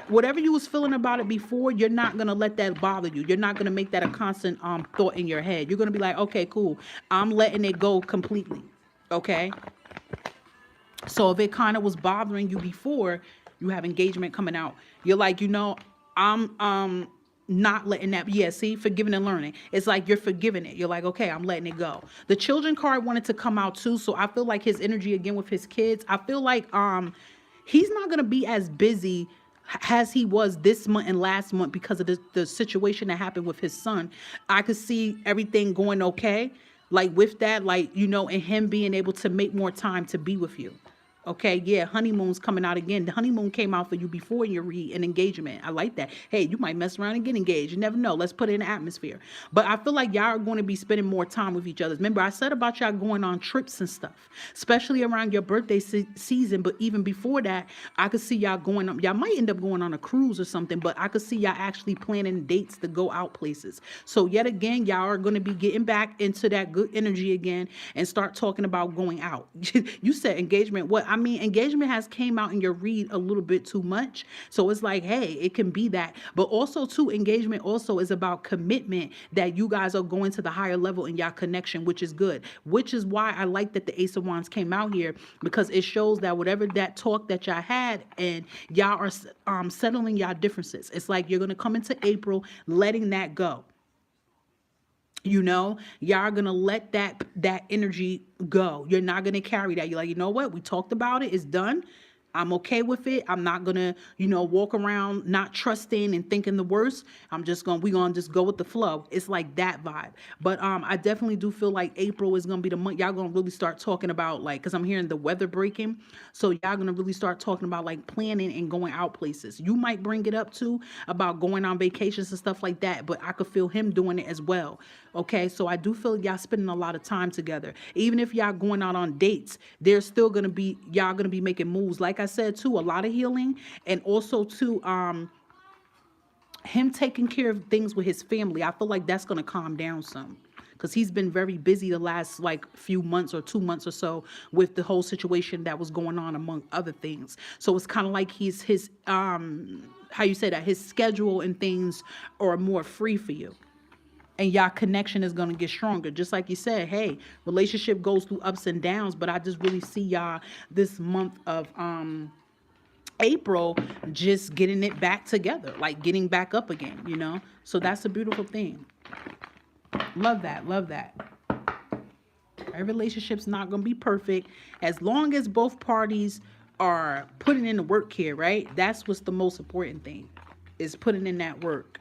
Whatever you was feeling about it before, you're not going to let that bother you. You're not going to make that a constant thought in your head. You're going to be like, okay, cool. I'm letting it go completely. Okay. So if it kind of was bothering you before, you have engagement coming out. You're like, you know, I'm not letting that. Yeah, see, forgiving and learning. It's like you're forgiving it. You're like, okay, I'm letting it go. The children card wanted to come out too, so I feel like his energy again with his kids. I feel like he's not gonna be as busy as he was this month and last month because of the situation that happened with his son. I could see everything going okay, like with that, like, you know, and him being able to make more time to be with you. Okay, yeah, honeymoon's coming out again. The honeymoon came out for you before in your read and engagement. I like that. Hey, you might mess around and get engaged. You never know. Let's put it in the atmosphere. But I feel like y'all are going to be spending more time with each other. Remember, I said about y'all going on trips and stuff, especially around your birthday season. But even before that, I could see y'all going up. Y'all might end up going on a cruise or something, but I could see y'all actually planning dates to go out places. So yet again, y'all are going to be getting back into that good energy again and start talking about going out. You said engagement. What I mean, engagement has came out in your read a little bit too much. So it's like, hey, it can be that. But also too, engagement also is about commitment, that you guys are going to the higher level in y'all connection, which is good. Which is why I like that the Ace of Wands came out here, because it shows that whatever that talk that y'all had and y'all are settling y'all differences. It's like you're going to come into April letting that go. You know, y'all are gonna let that energy go. You're not gonna carry that. You're like, you know what? We talked about it. It's done. I'm okay with it. I'm not gonna, you know, walk around not trusting and thinking the worst. We gonna just go with the flow. It's like that vibe. But I definitely do feel like April is gonna be the month y'all gonna really start talking about, like, because I'm hearing the weather breaking. So y'all gonna really start talking about like planning and going out places. You might bring it up too about going on vacations and stuff like that, but I could feel him doing it as well. Okay, so I do feel y'all spending a lot of time together. Even if y'all going out on dates, there's still gonna be y'all gonna be making moves. Like I said too, a lot of healing, and also too him taking care of things with his family. I feel like that's gonna calm down some, because he's been very busy the last like few months or 2 months or so with the whole situation that was going on among other things. So it's kind of like his how you say that, his schedule and things are more free for you, and y'all connection is going to get stronger. Just like you said, hey, relationship goes through ups and downs, but I just really see y'all this month of April just getting it back together, like getting back up again, you know? So that's a beautiful thing. Love that. Love that. Our relationship's not going to be perfect as long as both parties are putting in the work here, right? That's what's the most important thing, is putting in that work.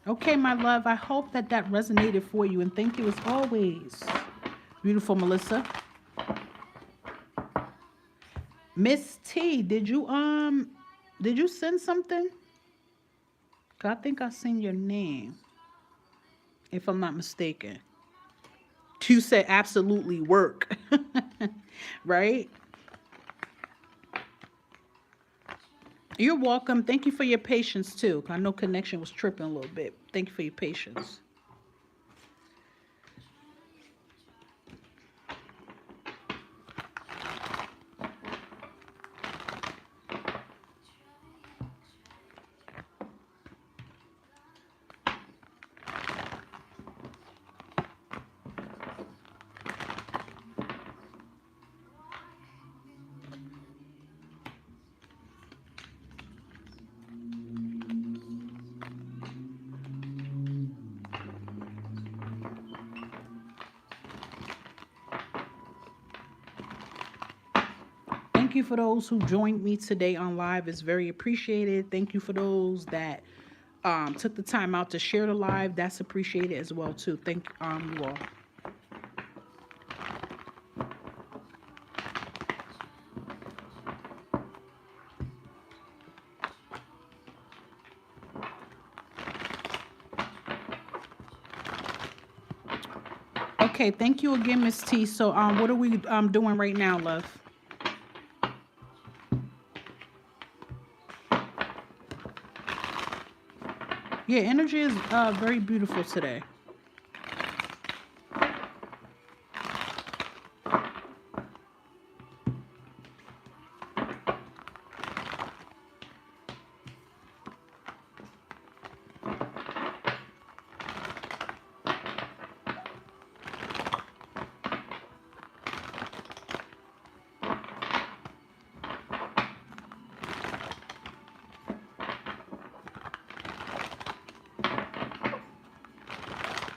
Okay, my love, I hope that that resonated for you, and thank you as always, beautiful Melissa. Miss T, did you send something? 'Cause I think I seen your name, if I'm not mistaken. You said absolutely work, right? You're welcome. Thank you for your patience too. I know connection was tripping a little bit. Thank you for your patience. Thank you for those who joined me today on live. It's very appreciated. Thank you for those that took the time out to share the live. That's appreciated as well too. Thank you all. Okay, thank you again, Miss T. So what are we doing right now, love? Yeah, energy is very beautiful today.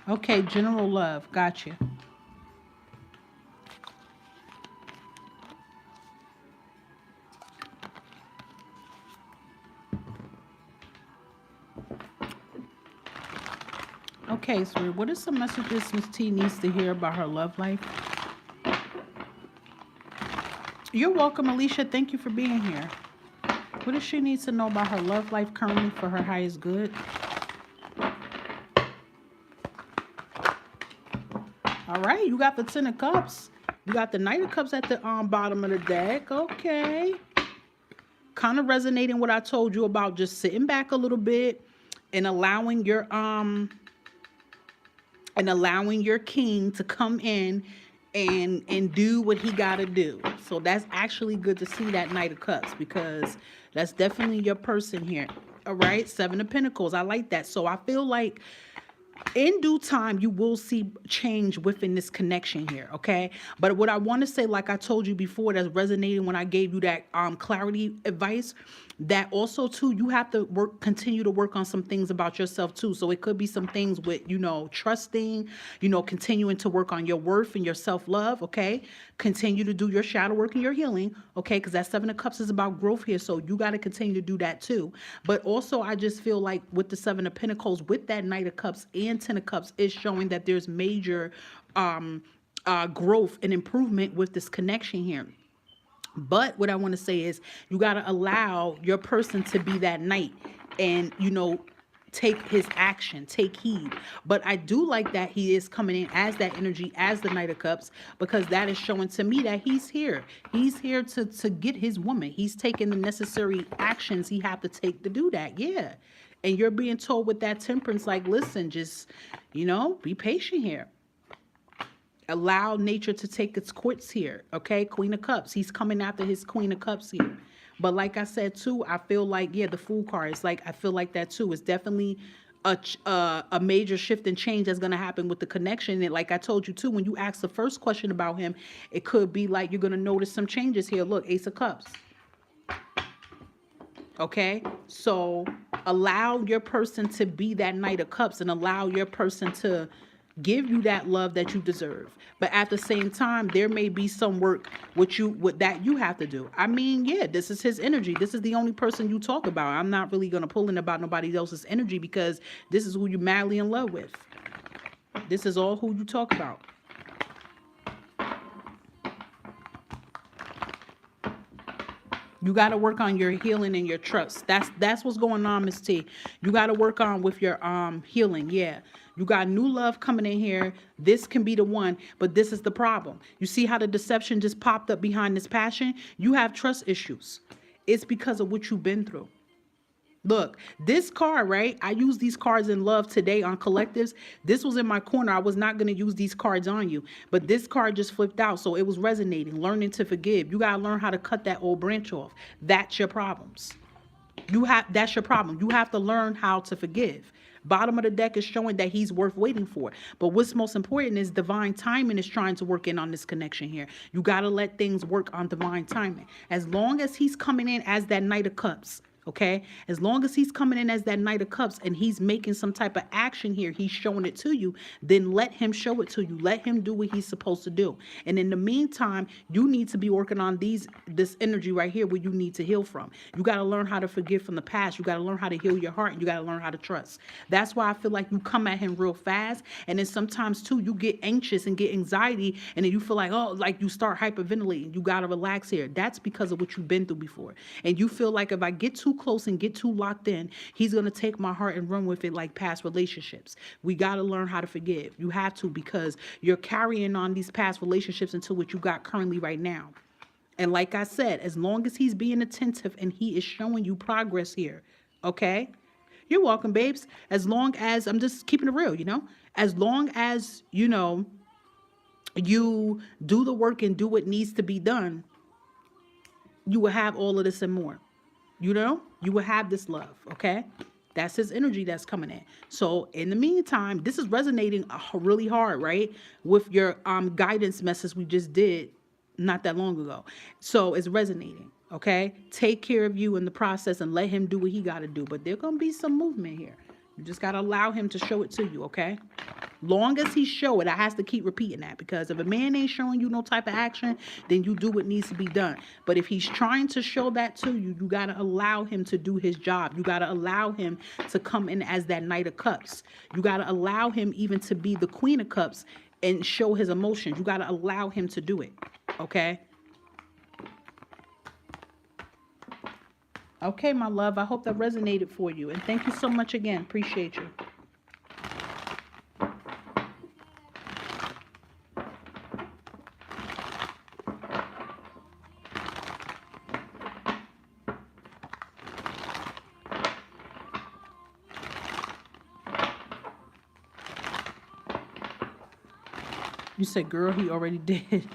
Okay, general love. Gotcha. Okay, so what are some messages Miss T needs to hear about her love life? You're welcome, Alicia. Thank you for being here. What does she need to know about her love life currently for her highest good? All right, you got the Ten of Cups. You got the Knight of Cups at the bottom of the deck. Okay. Kind of resonating what I told you about just sitting back a little bit and allowing your king to come in and do what he got to do. So that's actually good to see that Knight of Cups, because that's definitely your person here. All right, Seven of Pentacles. I like that. So I feel like in due time, you will see change within this connection here, okay? But what I want to say, like I told you before, that's resonating when I gave you that clarity advice, that also too, you have to continue to work on some things about yourself too. So it could be some things with, trusting, continuing to work on your worth and your self-love, okay? Continue to do your shadow work and your healing, okay? Because that Seven of Cups is about growth here, so you got to continue to do that too. But also, I just feel like with the Seven of Pentacles, with that Knight of Cups and Ten of Cups, is showing that there's major growth and improvement with this connection here. But what I want to say is, you got to allow your person to be that knight and, take his action, take heed. But I do like that he is coming in as that energy, as the Knight of Cups, because that is showing to me that he's here. He's here to get his woman. He's taking the necessary actions he have to take to do that. Yeah. And you're being told with that Temperance, like, listen, just, be patient here. Allow nature to take its course here, okay? Queen of Cups. He's coming after his Queen of Cups here. But like I said, too, I feel like, yeah, the Fool card is like, I feel like that, too. It's definitely a major shift and change that's going to happen with the connection. And like I told you, too, when you ask the first question about him, it could be like you're going to notice some changes here. Look, Ace of Cups. Okay? So allow your person to be that Knight of Cups and allow your person to give you that love that you deserve. But at the same time, there may be some work with that you have to do. I mean, yeah, this is his energy. This is the only person you talk about. I'm not really going to pull in about nobody else's energy, because this is who you're madly in love with. This is all who you talk about. You got to work on your healing and your trust. That's what's going on, Miss T. You got to work on with your healing. Yeah. You got new love coming in here. This can be the one, but this is the problem. You see how the deception just popped up behind this passion? You have trust issues. It's because of what you've been through. Look, this card, right? I use these cards in love today on collectives. This was in my corner. I was not going to use these cards on you, but this card just flipped out. So it was resonating, learning to forgive. You got to learn how to cut that old branch off. That's your problems. That's your problem. You have to learn how to forgive. Bottom of the deck is showing that he's worth waiting for. But what's most important is divine timing is trying to work in on this connection here. You got to let things work on divine timing. As long as he's coming in as that Knight of Cups, Okay, as long as he's coming in as that Knight of Cups and he's making some type of action here, he's showing it to you, then let him show it to you. Let him do what he's supposed to do. And in the meantime, you need to be working on this energy right here where you need to heal from. You got to learn how to forgive from the past. You got to learn how to heal your heart, and you got to learn how to trust. That's why I feel like you come at him real fast, and then sometimes too you get anxious and get anxiety, and then you feel like, oh, like you start hyperventilating. You got to relax here. That's because of what you've been through before. And you feel like if I get too close and get too locked in, he's going to take my heart and run with it like past relationships. We got to learn how to forgive. You have to, because you're carrying on these past relationships into what you got currently right now. And like I said, as long as he's being attentive and he is showing you progress here, okay? You're welcome, babes. As long as, I'm just keeping it real, as long as, you do the work and do what needs to be done, you will have all of this and more. You will have this love, okay? That's his energy that's coming in. So in the meantime, this is resonating really hard, right? With your guidance message we just did not that long ago. So it's resonating, okay? Take care of you in the process and let him do what he got to do. But there's going to be some movement here. You just got to allow him to show it to you, okay? Long as he show it, I has to keep repeating that, because if a man ain't showing you no type of action, then you do what needs to be done. But if he's trying to show that to you, you got to allow him to do his job. You got to allow him to come in as that Knight of Cups. You got to allow him even to be the Queen of Cups and show his emotions. You got to allow him to do it, okay? Okay, my love, I hope that resonated for you. And thank you so much again. Appreciate you. You said, girl, he already did.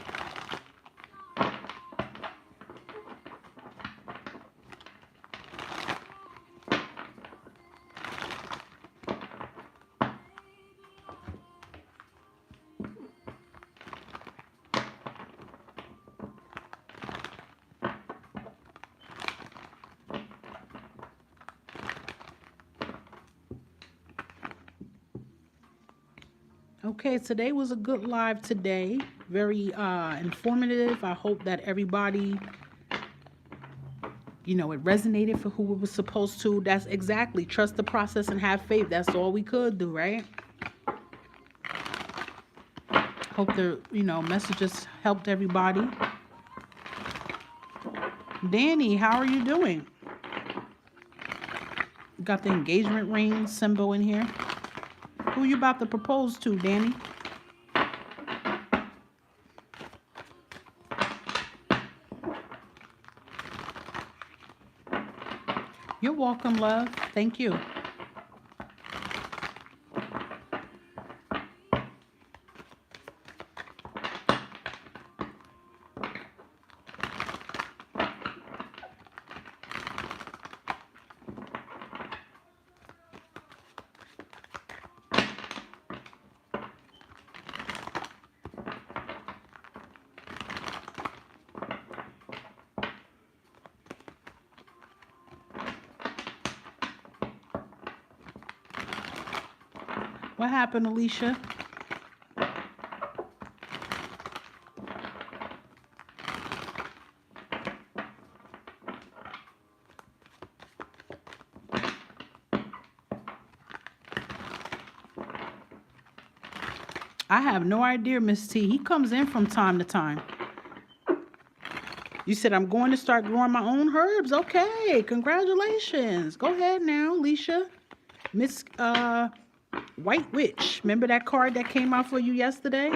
Okay, today was a good live today. Very informative. I hope that everybody, it resonated for who it was supposed to. That's exactly. Trust the process and have faith. That's all we could do, right? Hope the, messages helped everybody. Danny, how are you doing? Got the engagement ring symbol in here. Who you about to propose to, Danny? You're welcome, love. Thank you. What happened, Alicia? I have no idea, Miss T. He comes in from time to time. You said, I'm going to start growing my own herbs. Okay, congratulations. Go ahead now, Alicia. Miss White Witch. Remember that card that came out for you yesterday?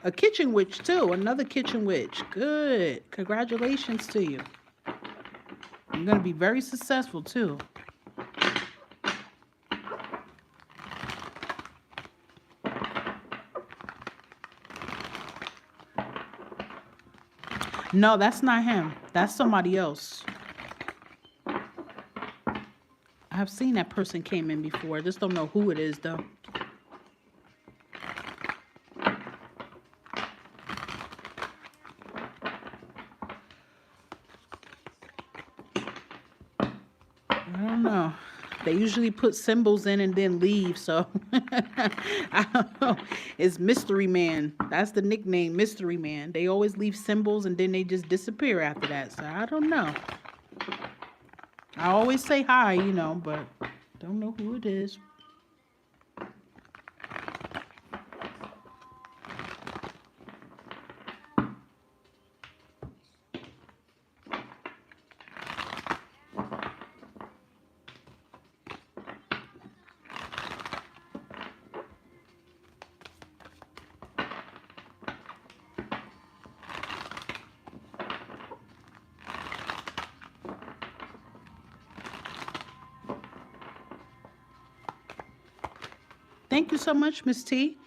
A kitchen witch, too. Another kitchen witch. Good. Congratulations to you. You're going to be very successful, too. No, that's not him. That's somebody else. I've seen that person came in before. I just don't know who it is, though. They usually put symbols in and then leave. So I don't know. It's Mystery Man. That's the nickname, Mystery Man. They always leave symbols and then they just disappear after that. So I don't know. I always say hi, but don't know who it is. Thank you so much, Miss T.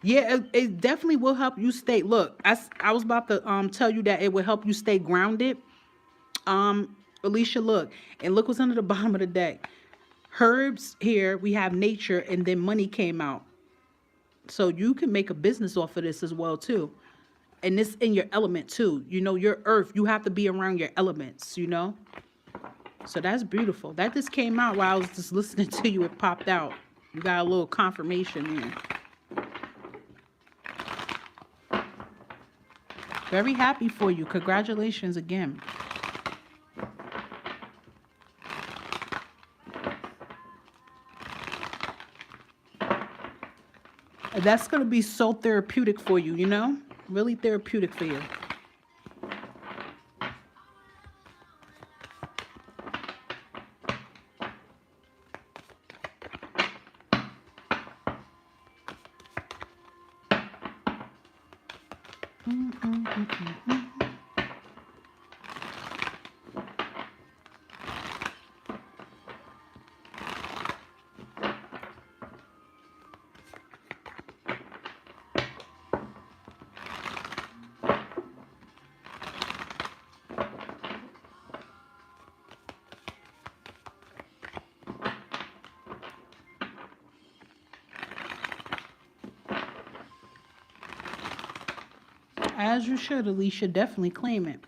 Yeah, it definitely will help you stay. Look, I was about to tell you that it will help you stay grounded. Alicia, look, and look what's under the bottom of the deck. Herbs here, we have nature, and then money came out. So you can make a business off of this as well too. And this in your element too. Your earth, you have to be around your elements. So that's beautiful. That just came out while I was just listening to you. It popped out. You got a little confirmation there. Very happy for you. Congratulations again. That's going to be so therapeutic for you, really therapeutic for you. As you should, Alicia. Definitely claim it.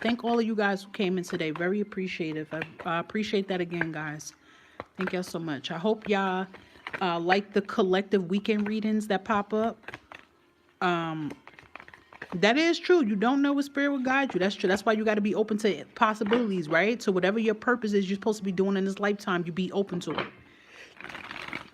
Thank all of you guys who came in today. Very appreciative. I appreciate that again, guys. Thank y'all so much. I hope y'all like the collective weekend readings that pop up. That is true. You don't know what spirit will guide you. That's true. That's why you got to be open to possibilities, right? So whatever your purpose is you're supposed to be doing in this lifetime, you be open to it.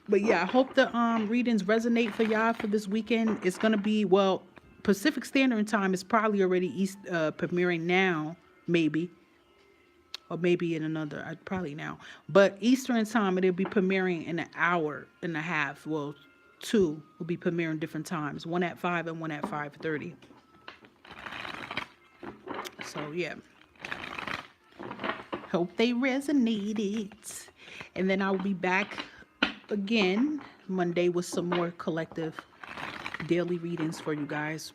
But yeah, I hope the readings resonate for y'all for this weekend. It's going to be, well, Pacific Standard Time is probably already premiering now, maybe. Or maybe in another, probably now. But Eastern Time, it'll be premiering in an hour and a half. Well, 2 will be premiering different times. One at 5 and one at 5:30. So, yeah. Hope they resonated. And then I'll be back again Monday with some more collective daily readings for you guys.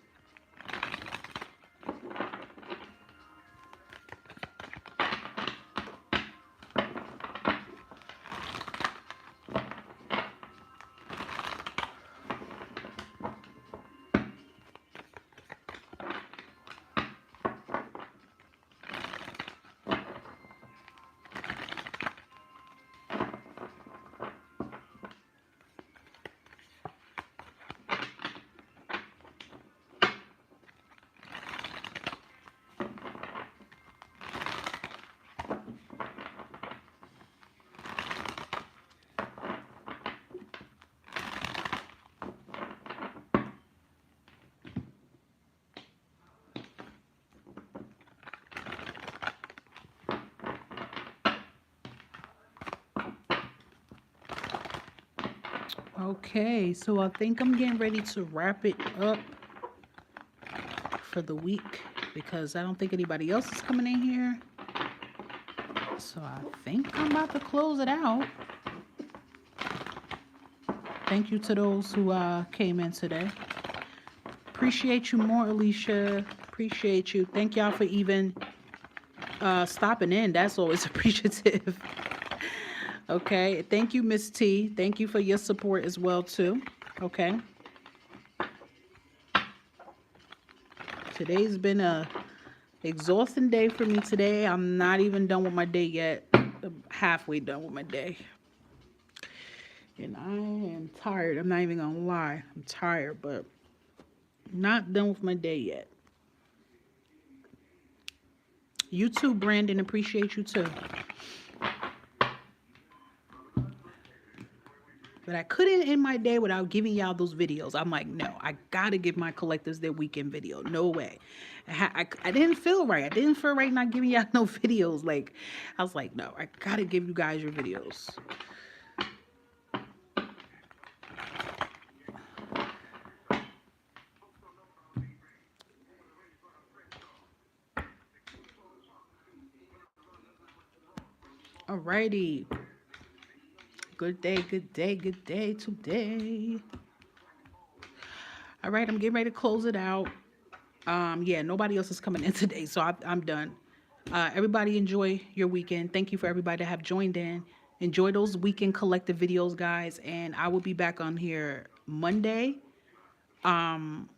Okay, so I think I'm getting ready to wrap it up for the week because I don't think anybody else is coming in here. So I think I'm about to close it out. Thank you to those who came in today. Appreciate you more, Alicia. Appreciate you. Thank y'all for even stopping in. That's always appreciative. Okay. Thank you, Miss T. Thank you for your support as well, too. Okay. Today's been a exhausting day for me today. I'm not even done with my day yet. I'm halfway done with my day. And I am tired. I'm not even gonna lie. I'm tired, but not done with my day yet. You too, Brandon. Appreciate you too. But I couldn't end my day without giving y'all those videos. I'm like, no, I gotta give my collectors their weekend video. No way. I didn't feel right. I didn't feel right not giving y'all no videos. Like, I was like, no, I gotta give you guys your videos. Alrighty. Good day, good day, good day today. All right, I'm getting ready to close it out. Yeah, nobody else is coming in today, so I'm done. Everybody enjoy your weekend. Thank you for everybody that have joined in. Enjoy those weekend collective videos, guys, and I will be back on here Monday. Um,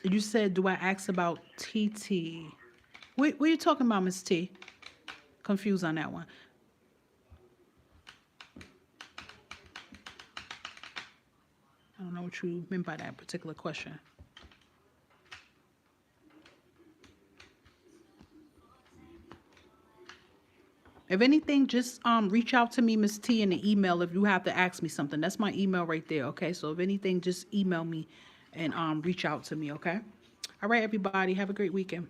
you said, do I ask about TT? What are you talking about, Miss T? Confused on that one. I don't know what you meant by that particular question. If anything, just reach out to me, Miss T, in the email if you have to ask me something. That's my email right there, okay? So if anything, just email me and reach out to me, okay? All right, everybody, have a great weekend.